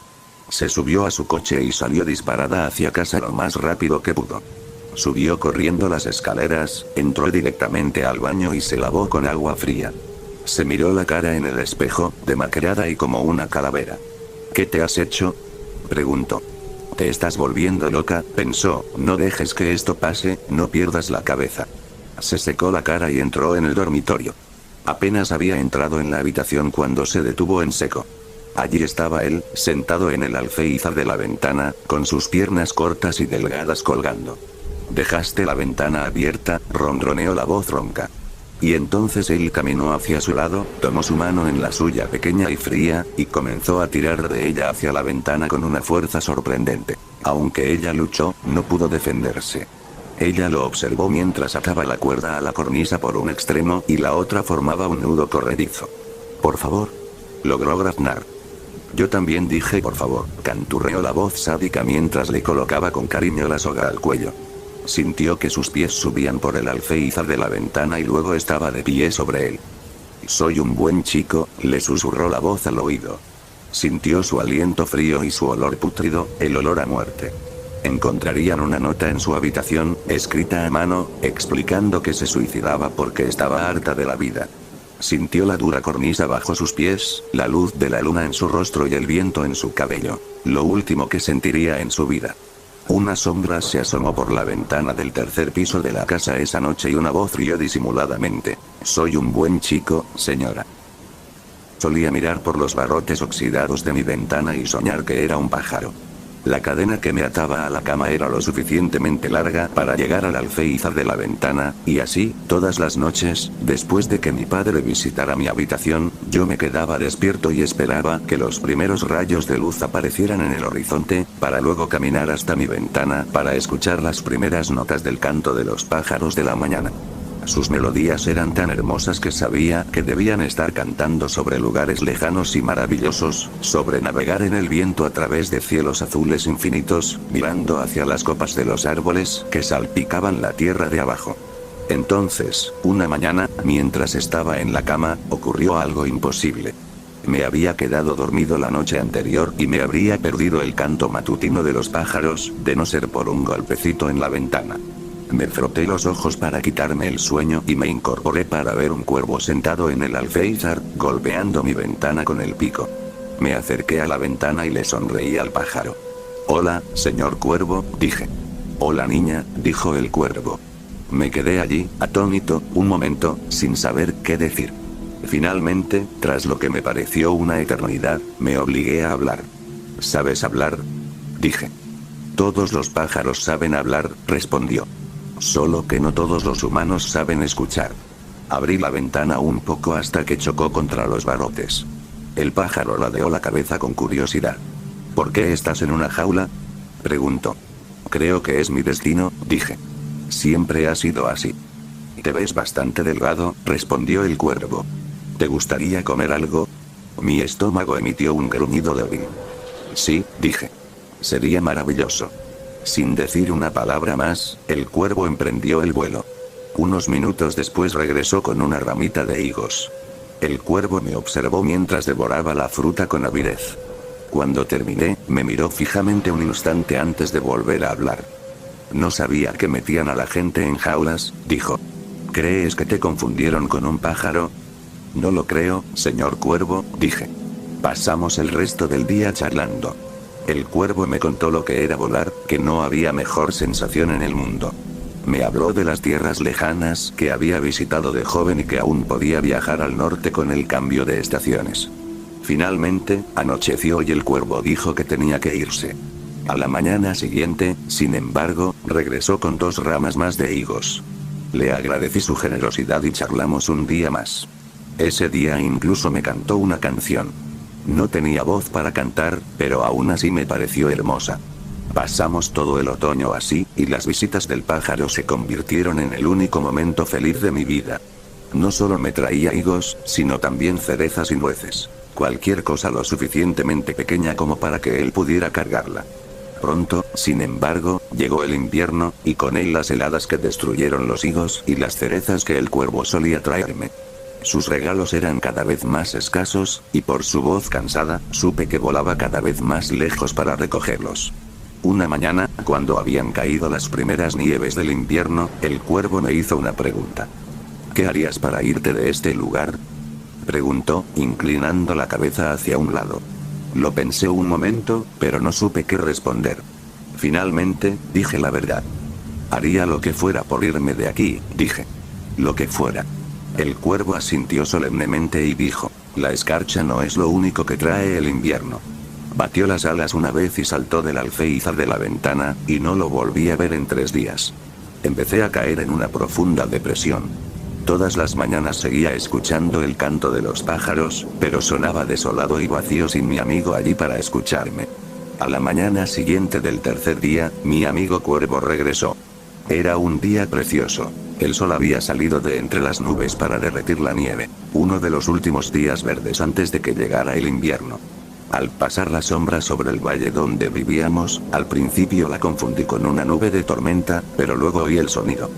Se subió a su coche y salió disparada hacia casa lo más rápido que pudo. Subió corriendo las escaleras, entró directamente al baño y se lavó con agua fría. Se miró la cara en el espejo, demacrada y como una calavera. «¿Qué te has hecho?», preguntó. «Te estás volviendo loca», pensó, «no dejes que esto pase, no pierdas la cabeza». Se secó la cara y entró en el dormitorio. Apenas había entrado en la habitación cuando se detuvo en seco. Allí estaba él, sentado en el alféizar de la ventana, con sus piernas cortas y delgadas colgando. «Dejaste la ventana abierta», ronroneó la voz ronca. Y entonces él caminó hacia su lado, tomó su mano en la suya pequeña y fría, y comenzó a tirar de ella hacia la ventana con una fuerza sorprendente. Aunque ella luchó, no pudo defenderse. Ella lo observó mientras ataba la cuerda a la cornisa por un extremo y la otra formaba un nudo corredizo. «Por favor», logró graznar. «Yo también dije por favor», canturreó la voz sádica mientras le colocaba con cariño la soga al cuello. Sintió que sus pies subían por el alféizar de la ventana y luego estaba de pie sobre él. «Soy un buen chico», le susurró la voz al oído. Sintió su aliento frío y su olor pútrido, el olor a muerte. Encontrarían una nota en su habitación, escrita a mano, explicando que se suicidaba porque estaba harta de la vida. Sintió la dura cornisa bajo sus pies, la luz de la luna en su rostro y el viento en su cabello. Lo último que sentiría en su vida. Una sombra se asomó por la ventana del tercer piso de la casa esa noche y una voz rió disimuladamente. «Soy un buen chico, señora». Solía mirar por los barrotes oxidados de mi ventana y soñar que era un pájaro. La cadena que me ataba a la cama era lo suficientemente larga para llegar al alféizar de la ventana, y así, todas las noches, después de que mi padre visitara mi habitación, yo me quedaba despierto y esperaba que los primeros rayos de luz aparecieran en el horizonte, para luego caminar hasta mi ventana para escuchar las primeras notas del canto de los pájaros de la mañana. Sus melodías eran tan hermosas que sabía que debían estar cantando sobre lugares lejanos y maravillosos, sobre navegar en el viento a través de cielos azules infinitos, mirando hacia las copas de los árboles que salpicaban la tierra de abajo. Entonces, una mañana, mientras estaba en la cama, ocurrió algo imposible. Me había quedado dormido la noche anterior y me habría perdido el canto matutino de los pájaros, de no ser por un golpecito en la ventana. Me froté los ojos para quitarme el sueño y me incorporé para ver un cuervo sentado en el alféizar, golpeando mi ventana con el pico. Me acerqué a la ventana y le sonreí al pájaro. Hola, señor cuervo, dije. Hola niña, dijo el cuervo. Me quedé allí, atónito, un momento, sin saber qué decir. Finalmente, tras lo que me pareció una eternidad, me obligué a hablar. ¿Sabes hablar?, dije. Todos los pájaros saben hablar, respondió. Solo que no todos los humanos saben escuchar. Abrí la ventana un poco hasta que chocó contra los barrotes. El pájaro ladeó la cabeza con curiosidad. ¿Por qué estás en una jaula?, preguntó. Creo que es mi destino, dije. Siempre ha sido así. Te ves bastante delgado, respondió el cuervo. ¿Te gustaría comer algo? Mi estómago emitió un gruñido débil. Sí, dije. Sería maravilloso. Sin decir una palabra más, el cuervo emprendió el vuelo. Unos minutos después regresó con una ramita de higos. El cuervo me observó mientras devoraba la fruta con avidez. Cuando terminé, me miró fijamente un instante antes de volver a hablar. No sabía que metían a la gente en jaulas, dijo. ¿Crees que te confundieron con un pájaro? No lo creo, señor cuervo, dije. Pasamos el resto del día charlando. El cuervo me contó lo que era volar, que no había mejor sensación en el mundo. Me habló de las tierras lejanas que había visitado de joven y que aún podía viajar al norte con el cambio de estaciones. Finalmente, anocheció y el cuervo dijo que tenía que irse. A la mañana siguiente, sin embargo, regresó con 2 ramas más de higos. Le agradecí su generosidad y charlamos un día más. Ese día incluso me cantó una canción. No tenía voz para cantar, pero aún así me pareció hermosa. Pasamos todo el otoño así, y las visitas del pájaro se convirtieron en el único momento feliz de mi vida. No solo me traía higos, sino también cerezas y nueces. Cualquier cosa lo suficientemente pequeña como para que él pudiera cargarla. Pronto, sin embargo, llegó el invierno, y con él las heladas que destruyeron los higos y las cerezas que el cuervo solía traerme. Sus regalos eran cada vez más escasos, y por su voz cansada, supe que volaba cada vez más lejos para recogerlos. Una mañana, cuando habían caído las primeras nieves del invierno, el cuervo me hizo una pregunta. ¿Qué harías para irte de este lugar?, preguntó, inclinando la cabeza hacia un lado. Lo pensé un momento, pero no supe qué responder. Finalmente, dije la verdad. Haría lo que fuera por irme de aquí, dije. Lo que fuera. El cuervo asintió solemnemente y dijo, la escarcha no es lo único que trae el invierno. Batió las alas una vez y saltó del alféizar de la ventana, y no lo volví a ver en 3 días. Empecé a caer en una profunda depresión. Todas las mañanas seguía escuchando el canto de los pájaros, pero sonaba desolado y vacío sin mi amigo allí para escucharme. A la mañana siguiente del tercer día, mi amigo cuervo regresó. Era un día precioso. El sol había salido de entre las nubes para derretir la nieve, uno de los últimos días verdes antes de que llegara el invierno. Al pasar la sombra sobre el valle donde vivíamos, al principio la confundí con una nube de tormenta, pero luego oí el sonido.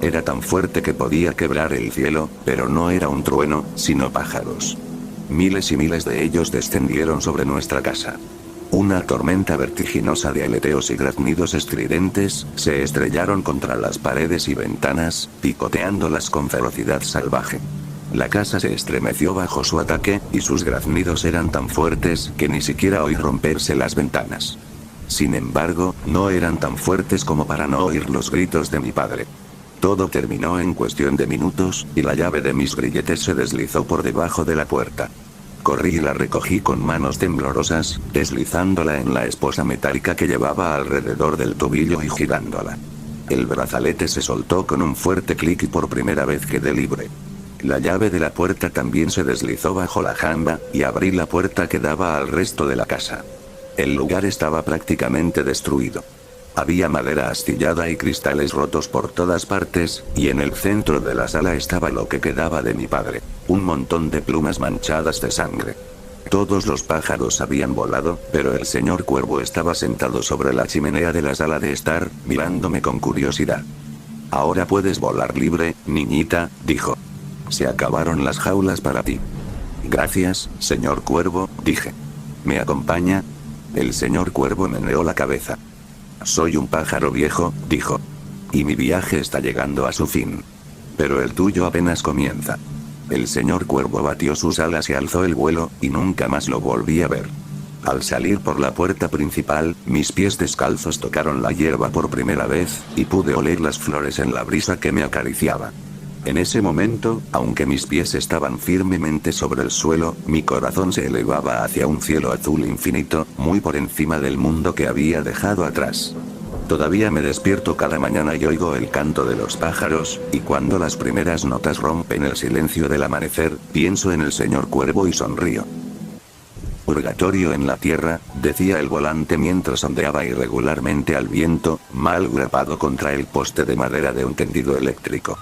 Era tan fuerte que podía quebrar el cielo, pero no era un trueno, sino pájaros. Miles y miles de ellos descendieron sobre nuestra casa. Una tormenta vertiginosa de aleteos y graznidos estridentes, se estrellaron contra las paredes y ventanas, picoteándolas con ferocidad salvaje. La casa se estremeció bajo su ataque, y sus graznidos eran tan fuertes que ni siquiera oí romperse las ventanas. Sin embargo, no eran tan fuertes como para no oír los gritos de mi padre. Todo terminó en cuestión de minutos, y la llave de mis grilletes se deslizó por debajo de la puerta. Corrí y la recogí con manos temblorosas, deslizándola en la esposa metálica que llevaba alrededor del tobillo y girándola. El brazalete se soltó con un fuerte clic y por primera vez quedé libre. La llave de la puerta también se deslizó bajo la jamba, y abrí la puerta que daba al resto de la casa. El lugar estaba prácticamente destruido. Había madera astillada y cristales rotos por todas partes, y en el centro de la sala estaba lo que quedaba de mi padre, un montón de plumas manchadas de sangre. Todos los pájaros habían volado, pero el señor cuervo estaba sentado sobre la chimenea de la sala de estar, mirándome con curiosidad. Ahora puedes volar libre, niñita, dijo. Se acabaron las jaulas para ti. Gracias, señor Cuervo, dije. ¿Me acompaña? El señor Cuervo meneó la cabeza. Soy un pájaro viejo, dijo. Y mi viaje está llegando a su fin. Pero el tuyo apenas comienza. El señor Cuervo batió sus alas y alzó el vuelo, y nunca más lo volví a ver. Al salir por la puerta principal, mis pies descalzos tocaron la hierba por primera vez, y pude oler las flores en la brisa que me acariciaba. En ese momento, aunque mis pies estaban firmemente sobre el suelo, mi corazón se elevaba hacia un cielo azul infinito, muy por encima del mundo que había dejado atrás. Todavía me despierto cada mañana y oigo el canto de los pájaros, y cuando las primeras notas rompen el silencio del amanecer, pienso en el señor Cuervo y sonrío. Purgatorio en la tierra, decía el volante mientras ondeaba irregularmente al viento, mal grapado contra el poste de madera de un tendido eléctrico.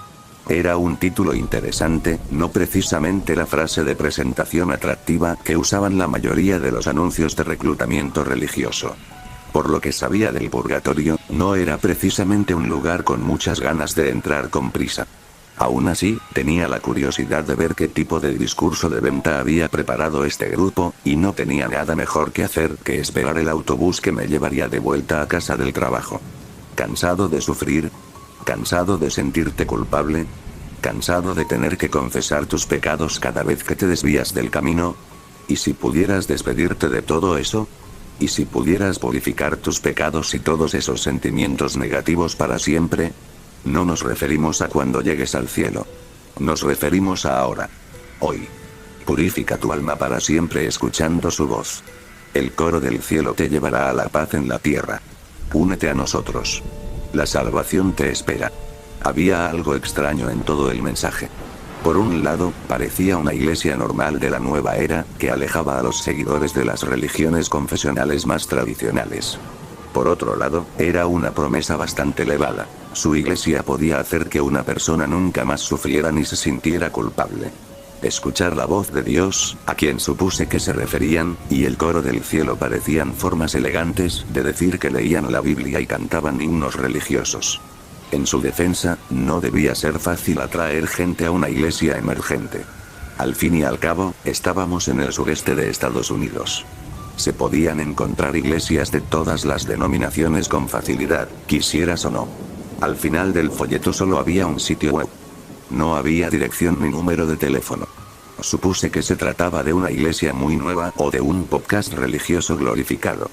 Era un título interesante, no precisamente la frase de presentación atractiva que usaban la mayoría de los anuncios de reclutamiento religioso. Por lo que sabía del purgatorio, no era precisamente un lugar con muchas ganas de entrar con prisa. Aún así, tenía la curiosidad de ver qué tipo de discurso de venta había preparado este grupo, y no tenía nada mejor que hacer que esperar el autobús que me llevaría de vuelta a casa del trabajo. ¿Cansado de sufrir? ¿Cansado de sentirte culpable? ¿Cansado de tener que confesar tus pecados cada vez que te desvías del camino? ¿Y si pudieras despedirte de todo eso? ¿Y si pudieras purificar tus pecados y todos esos sentimientos negativos para siempre? No nos referimos a cuando llegues al cielo. Nos referimos a ahora. Hoy. Purifica tu alma para siempre escuchando su voz. El coro del cielo te llevará a la paz en la tierra. Únete a nosotros. La salvación te espera. Había algo extraño en todo el mensaje. Por un lado, parecía una iglesia normal de la nueva era, que alejaba a los seguidores de las religiones confesionales más tradicionales. Por otro lado, era una promesa bastante elevada. Su iglesia podía hacer que una persona nunca más sufriera ni se sintiera culpable. Escuchar la voz de Dios, a quien supuse que se referían, y el coro del cielo parecían formas elegantes de decir que leían la Biblia y cantaban himnos religiosos. En su defensa, no debía ser fácil atraer gente a una iglesia emergente. Al fin y al cabo, estábamos en el sureste de Estados Unidos. Se podían encontrar iglesias de todas las denominaciones con facilidad, quisieras o no. Al final del folleto solo había un sitio web. No había dirección ni número de teléfono. Supuse que se trataba de una iglesia muy nueva o de un podcast religioso glorificado.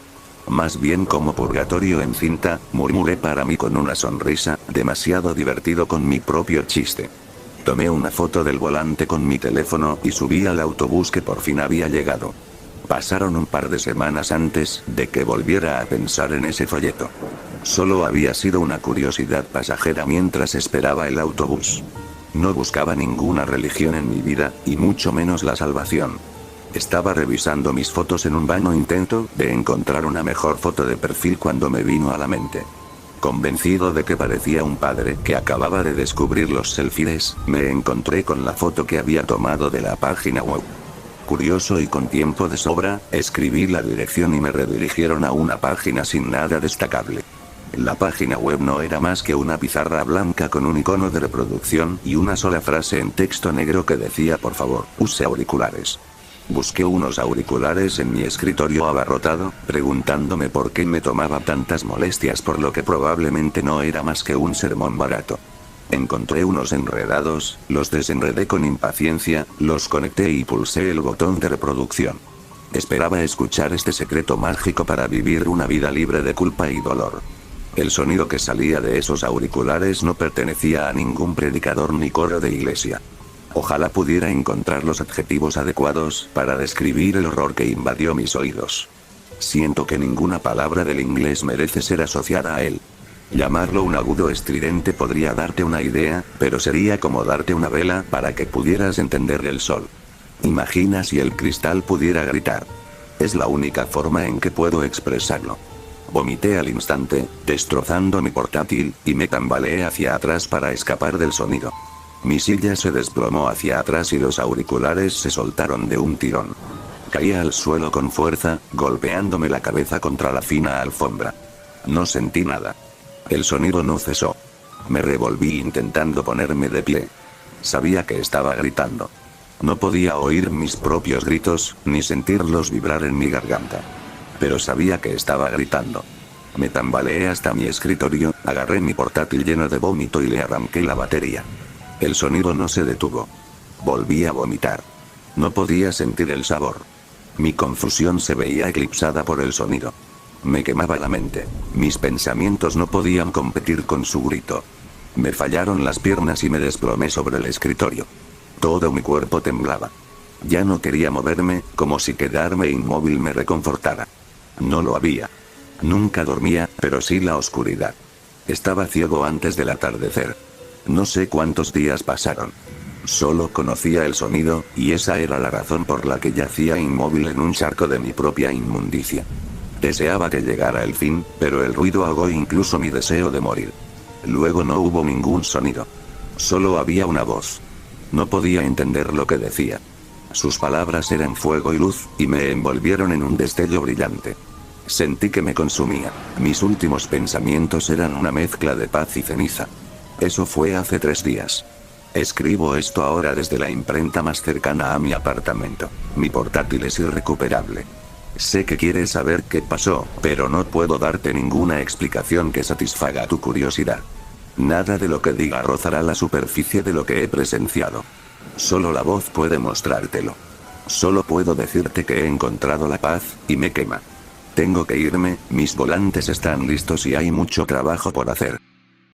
Más bien como purgatorio en cinta, murmuré para mí con una sonrisa, demasiado divertido con mi propio chiste. Tomé una foto del volante con mi teléfono y subí al autobús que por fin había llegado. Pasaron un par de semanas antes de que volviera a pensar en ese folleto. Solo había sido una curiosidad pasajera mientras esperaba el autobús. No buscaba ninguna religión en mi vida, y mucho menos la salvación. Estaba revisando mis fotos en un vano intento de encontrar una mejor foto de perfil cuando me vino a la mente. Convencido de que parecía un padre que acababa de descubrir los selfies, me encontré con la foto que había tomado de la página web. Curioso y con tiempo de sobra, escribí la dirección y me redirigieron a una página sin nada destacable. La página web no era más que una pizarra blanca con un icono de reproducción y una sola frase en texto negro que decía: por favor, use auriculares. Busqué unos auriculares en mi escritorio abarrotado, preguntándome por qué me tomaba tantas molestias por lo que probablemente no era más que un sermón barato. Encontré unos enredados, los desenredé con impaciencia, los conecté y pulsé el botón de reproducción. Esperaba escuchar este secreto mágico para vivir una vida libre de culpa y dolor. El sonido que salía de esos auriculares no pertenecía a ningún predicador ni coro de iglesia. Ojalá pudiera encontrar los adjetivos adecuados para describir el horror que invadió mis oídos. Siento que ninguna palabra del inglés merece ser asociada a él. Llamarlo un agudo estridente podría darte una idea, pero sería como darte una vela para que pudieras entender el sol. Imagina si el cristal pudiera gritar. Es la única forma en que puedo expresarlo. Vomité al instante, destrozando mi portátil, y me tambaleé hacia atrás para escapar del sonido. Mi silla se desplomó hacia atrás y los auriculares se soltaron de un tirón. Caí al suelo con fuerza, golpeándome la cabeza contra la fina alfombra. No sentí nada. El sonido no cesó. Me revolví intentando ponerme de pie. Sabía que estaba gritando. No podía oír mis propios gritos, ni sentirlos vibrar en mi garganta. Pero sabía que estaba gritando. Me tambaleé hasta mi escritorio, agarré mi portátil lleno de vómito y le arranqué la batería. El sonido no se detuvo. Volví a vomitar. No podía sentir el sabor. Mi confusión se veía eclipsada por el sonido. Me quemaba la mente. Mis pensamientos no podían competir con su grito. Me fallaron las piernas y me desplomé sobre el escritorio. Todo mi cuerpo temblaba. Ya no quería moverme, como si quedarme inmóvil me reconfortara. No lo había. Nunca dormía, pero sí la oscuridad. Estaba ciego antes del atardecer. No sé cuántos días pasaron. Solo conocía el sonido, y esa era la razón por la que yacía inmóvil en un charco de mi propia inmundicia. Deseaba que llegara el fin, pero el ruido ahogó incluso mi deseo de morir. Luego no hubo ningún sonido. Solo había una voz. No podía entender lo que decía. Sus palabras eran fuego y luz, y me envolvieron en un destello brillante. Sentí que me consumía. Mis últimos pensamientos eran una mezcla de paz y ceniza. Eso fue hace 3 días. Escribo esto ahora desde la imprenta más cercana a mi apartamento. Mi portátil es irrecuperable. Sé que quieres saber qué pasó, pero no puedo darte ninguna explicación que satisfaga tu curiosidad. Nada de lo que diga rozará la superficie de lo que he presenciado. Solo la voz puede mostrártelo. Solo puedo decirte que he encontrado la paz, y me quema. Tengo que irme, mis volantes están listos y hay mucho trabajo por hacer.